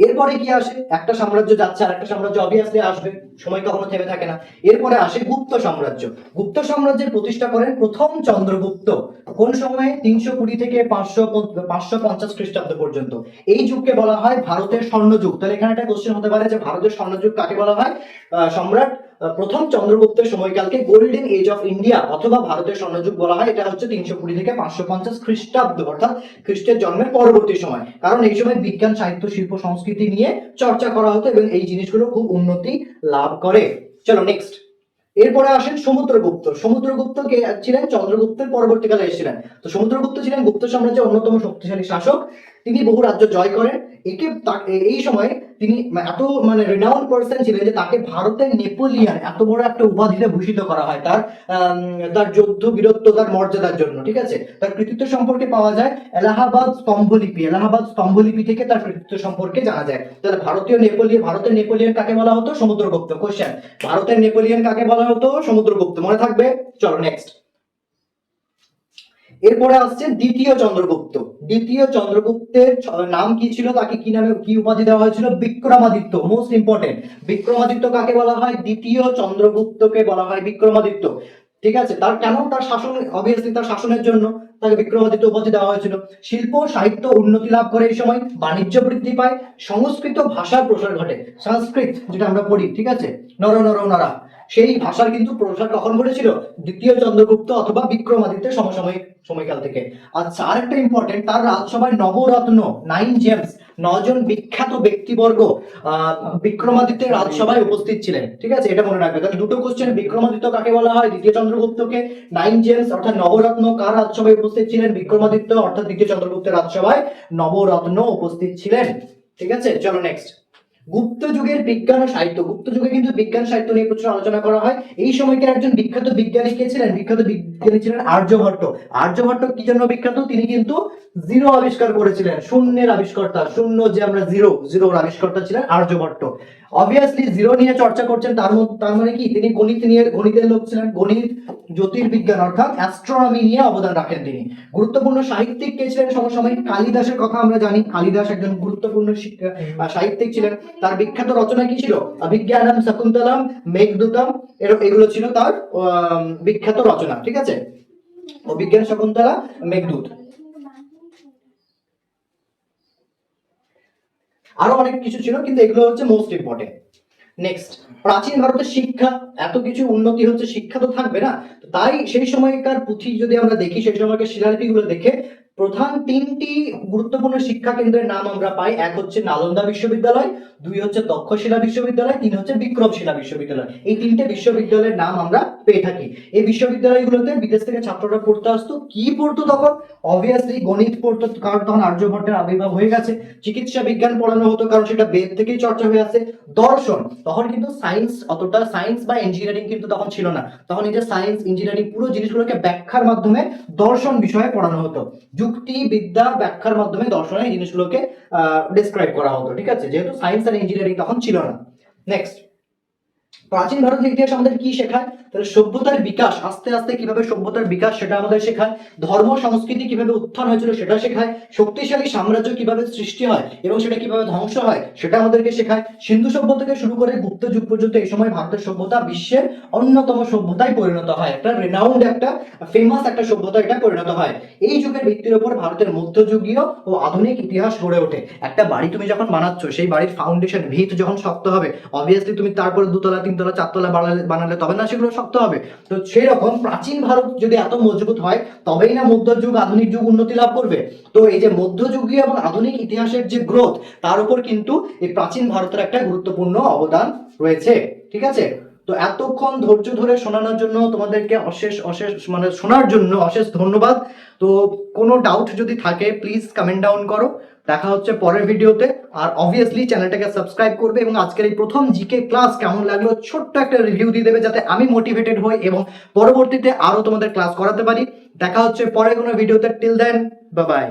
এরপরে কি আসে, একটা সাম্রাজ্য যাচ্ছে আর একটা সাম্রাজ্য অবভিয়াসলি আসবে, সময় কখনো থেমে থাকে না। এরপরে আসে গুপ্ত সাম্রাজ্য। গুপ্ত সাম্রাজ্যের প্রতিষ্ঠা করেন প্রথম চন্দ্রগুপ্ত। কোন সময়ে, 320 থেকে 550 খ্রিস্টাব্দ পর্যন্ত। এই যুগকে বলা হয় ভারতের স্বর্ণযুগ। তাহলে এখানে একটা কোশ্চেন হতে পারে যে ভারতের স্বর্ণযুগ কাকে বলা হয়, সম্রাট প্রথম চন্দ্রগুপ্তের সময়কালকে গোল্ডেন এজ অফ ইন্ডিয়া অথবা ভারতের স্বর্ণযুগ বলা হয়। এটা হচ্ছে 320 থেকে 550 খ্রিস্টাব্দ, অর্থাৎ খ্রিস্টের জন্মের পরবর্তী সময়। কারণ এই সময় বিজ্ঞান, সাহিত্য, শিল্প, সংস্কৃতি নিয়ে চর্চা করা হতো এবং এই জিনিসগুলো খুব উন্নতি লাভ করে। চলো নেক্সট। এরপরে আসেন সমুদ্রগুপ্ত। সমুদ্রগুপ্ত কে ছিলেন? চন্দ্রগুপ্তের পরবর্তীকালে এসেছিলেন। তো সমুদ্রগুপ্ত ছিলেন গুপ্ত সাম্রাজ্যের অন্যতম শক্তিশালী শাসক। তিনি বহু রাজ্য জয় করেন। এই সময়ে তিনি এত রিনাউন্ড পার্সন ছিলেন যে তাকে ভারতের নেপোলিয়ান এত বড় একটা উপাধিতে ভূষিত করা হয় তার তার যুদ্ধ বীরত্ব, তার মর্যাদার জন্য। ঠিক আছে, তার কৃতিত্ব সম্পর্কে পাওয়া যায় এলাহাবাদ স্তম্ভলিপি। এলাহাবাদ স্তম্ভলিপি থেকে তার কৃতিত্ব সম্পর্কে জানা যায়। তাহলে ভারতের নেপোলিয়ান কাকে বলা হতো? সমুদ্রগুপ্ত। কোশ্চেন, ভারতের নেপোলিয়ান কাকে বলা হতো? সমুদ্রগুপ্ত। মনে থাকবে। চলো নেক্সট। এরপরে আসছে দ্বিতীয় চন্দ্রগুপ্ত। দ্বিতীয় চন্দ্রগুপ্তের নাম কি ছিল? তাকে কি নামে, কি উপাধি দেওয়া হয়েছিল? বিক্রমাদিত্য। মোস্ট ইম্পর্টেন্ট, বিক্রমাদিত্য কাকে বলা হয়? দ্বিতীয় চন্দ্রগুপ্তকে বলা হয় বিক্রমাদিত্য। ঠিক আছে, তার কেন? তার শাসন, অবভিয়াসলি তার শাসনের জন্য তাকে বিক্রমাদিত্য উপাধি দেওয়া হয়েছিল। শিল্প সাহিত্য উন্নতি লাভ করে এই সময়, বাণিজ্য বৃদ্ধি পায়, সংস্কৃত ভাষার প্রসার ঘটে। সংস্কৃত যেটা আমরা পড়ি, ঠিক আছে, নর নর নরা, সেই ভাষার কিন্তু প্রসার কখন ঘটেছিল? দ্বিতীয় চন্দ্রগুপ্ত অথবা বিক্রমাদিত্যের সমসাময়িক সময়কাল থেকে। আচ্ছা, আরেকটা ইম্পর্টেন্ট, তার রাজসভায় নবরত্ন, 9 জেমস, 9 জন বিখ্যাত ব্যক্তিবর্গ বিক্রমাদিত্যের রাজসভায় উপস্থিত ছিলেন। ঠিক আছে, এটা মনে রাখবে। তাহলে দুটো কোশ্চেন, বিক্রমাদিত্য কাকে বলা হয়? দ্বিতীয় চন্দ্রগুপ্তকে। 9 জেমস অর্থাৎ নবরত্ন কার রাজসভায় উপস্থিত ছিলেন? বিক্রমাদিত্য অর্থাৎ দ্বিতীয় চন্দ্রগুপ্তের রাজসভায় নবরত্ন উপস্থিত ছিলেন। ঠিক আছে, চলো নেক্সট। গুপ্ত যুগের বিজ্ঞান ও সাহিত্য। গুপ্ত যুগে কিন্তু বিজ্ঞান সাহিত্য নিয়ে প্রচুর আলোচনা করা হয়। এই সময়কার একজন বিখ্যাত বিজ্ঞানী কে ছিলেন? বিখ্যাত বিজ্ঞানী ছিলেন আর্যভট্ট। আর্যভট্ট কি জন্য বিখ্যাত? তিনি কিন্তু জিরো আবিষ্কার করেছিলেন, শূন্যের আবিষ্কর্তা। শূন্য যে আমরা জিরোর আবিষ্কর্তা ছিলেন আর্যভট্ট। অবভিয়াসলি জিরো নিয়ে চর্চা করছেন, তার মানে কি? তিনি গণিতের লোক ছিলেন। গণিত, জ্যোতির্বিজ্ঞান অর্থাৎ অ্যাস্ট্রোনমি নিয়ে অবদান রাখেন তিনি। গুরুত্বপূর্ণ সাহিত্যিক কে ছিলেন সমসাময়িক? কালিদাসের কথা আমরা জানি। কালিদাস একজন গুরুত্বপূর্ণ সাহিত্যিক ছিলেন। তার বিখ্যাত রচনা কি ছিল? অভিজ্ঞানম, শকুন্তলম, মেঘদূতম, এগুলো ছিল তার বিখ্যাত রচনা। ঠিক আছে, অভিজ্ঞান, শকুন্তলা, মেঘদূত। আরো অনেক কিছু ছিল, কিন্তু এগুলো হচ্ছে মোস্ট ইম্পর্টেন্ট। নেক্সট, প্রাচীন ভারতের শিক্ষা। এত কিছু উন্নতি হচ্ছে, শিক্ষা তো থাকবে না। তাই সেই সময়কার পুঁথি যদি আমরা দেখি, সেই সময়কার শিলালিপিগুলো দেখে প্রধান 3টি গুরুত্বপূর্ণ শিক্ষা কেন্দ্রের নাম আমরা পাই। এক হচ্ছে নালন্দা বিশ্ববিদ্যালয়, 2 হচ্ছে তক্ষশিলা বিশ্ববিদ্যালয়, 3 হচ্ছে বিক্রমশিলা বিশ্ববিদ্যালয়। এই 3টে বিশ্ববিদ্যালয়ের নাম আমরা পেয়ে থাকি। এই বিশ্ববিদ্যালয়গুলোতে বিদেশ থেকে ছাত্ররা পড়তে আসতো। কি পড়তো তখন? অবভিয়াসলি গণিত পড়তো, কারণ তখন আর্যভট্টের আবির্ভাব হয়ে গেছে। চিকিৎসা বিজ্ঞান পড়ানো হতো, কারণ সেটা বেদ থেকেই চর্চা হয়ে আছে। দর্শন, তখন কিন্তু সায়েন্স বা ইঞ্জিনিয়ারিং কিন্তু তখন ছিল না। তখন এই যে সায়েন্স, ইঞ্জিনিয়ারিং পুরো জিনিসগুলোকে ব্যাখ্যার মাধ্যমে দর্শন বিষয়ে পড়ানো হতো। যুক্তি বিদ্যা ব্যাখ্যার মাধ্যমে দর্শনের জিনিসগুলোকে ডেসক্রাইব করা হতো। ঠিক আছে, যেহেতু সায়েন্স আর ইঞ্জিনিয়ারিং তখন ছিল না। নেক্সট, প্রাচীন ভারতের ইতিহাস আমাদের কি শেখায়? তাহলে সভ্যতার বিকাশ, আস্তে আস্তে কিভাবে সভ্যতার বিকাশ সেটা আমাদের শেখায়। ধর্ম সংস্কৃতি কিভাবে উত্থান হয়েছিল সেটা শেখায়। শক্তিশালী সাম্রাজ্য কিভাবে সৃষ্টি হয় এবং সেটা কিভাবে ধ্বংস হয় সেটা আমাদেরকে শেখায়। সিন্ধু সভ্যতা থেকে শুরু করে গুপ্ত যুগ পর্যন্ত এই সময় ভারতের সভ্যতা বিশ্বের অন্যতম সভ্যতায় পরিণত হয়। একটা রেনাউন্ড, একটা ফেমাস একটা সভ্যতা এটা পরিণত হয়। এই যুগের ভিত্তির উপর ভারতের মধ্যযুগীয় ও আধুনিক ইতিহাস গড়ে ওঠে। একটা বাড়ি তুমি যখন বানাচ্ছ, সেই বাড়ির ফাউন্ডেশন, ভিত যখন শক্ত হবে, অবভিয়াসলি তুমি তারপরে 2 তলা 3 তলা 4 তলা বানালে তবে না সেগুলো শক্ত হবে। তো সেই রকম প্রাচীন ভারত যদি এত মজবুত হয়, তবেই না মধ্যযুগ আধুনিক যুগ উন্নতি লাভ করবে। তো এই যে মধ্যযুগীয় এবং আধুনিক ইতিহাসের যে গ্রোথ, তার উপর কিন্তু এই প্রাচীন ভারতের একটা গুরুত্বপূর্ণ অবদান রয়েছে। ঠিক আছে, তো এতক্ষণ ধৈর্য ধরে শোনানোর জন্য তোমাদেরকে অশেষ শোনার জন্য অশেষ ধন্যবাদ। তো কোনো ডাউট যদি থাকে প্লিজ কমেন্ট ডাউন করো। দেখা হচ্ছে পরের ভিডিওতে। আর অবভিয়াসলি চ্যানেলটাকে সাবস্ক্রাইব করবে এবং আজকের এই প্রথম জিকে ক্লাস কেমন লাগলো ছোট্ট একটা রিভিউ দিয়ে দেবে, যাতে আমি মোটিভেটেড হই এবং পরবর্তীতে আরো তোমাদের ক্লাস করাতে পারি। দেখা হচ্ছে পরের কোনো ভিডিওতে। Till then, bye by.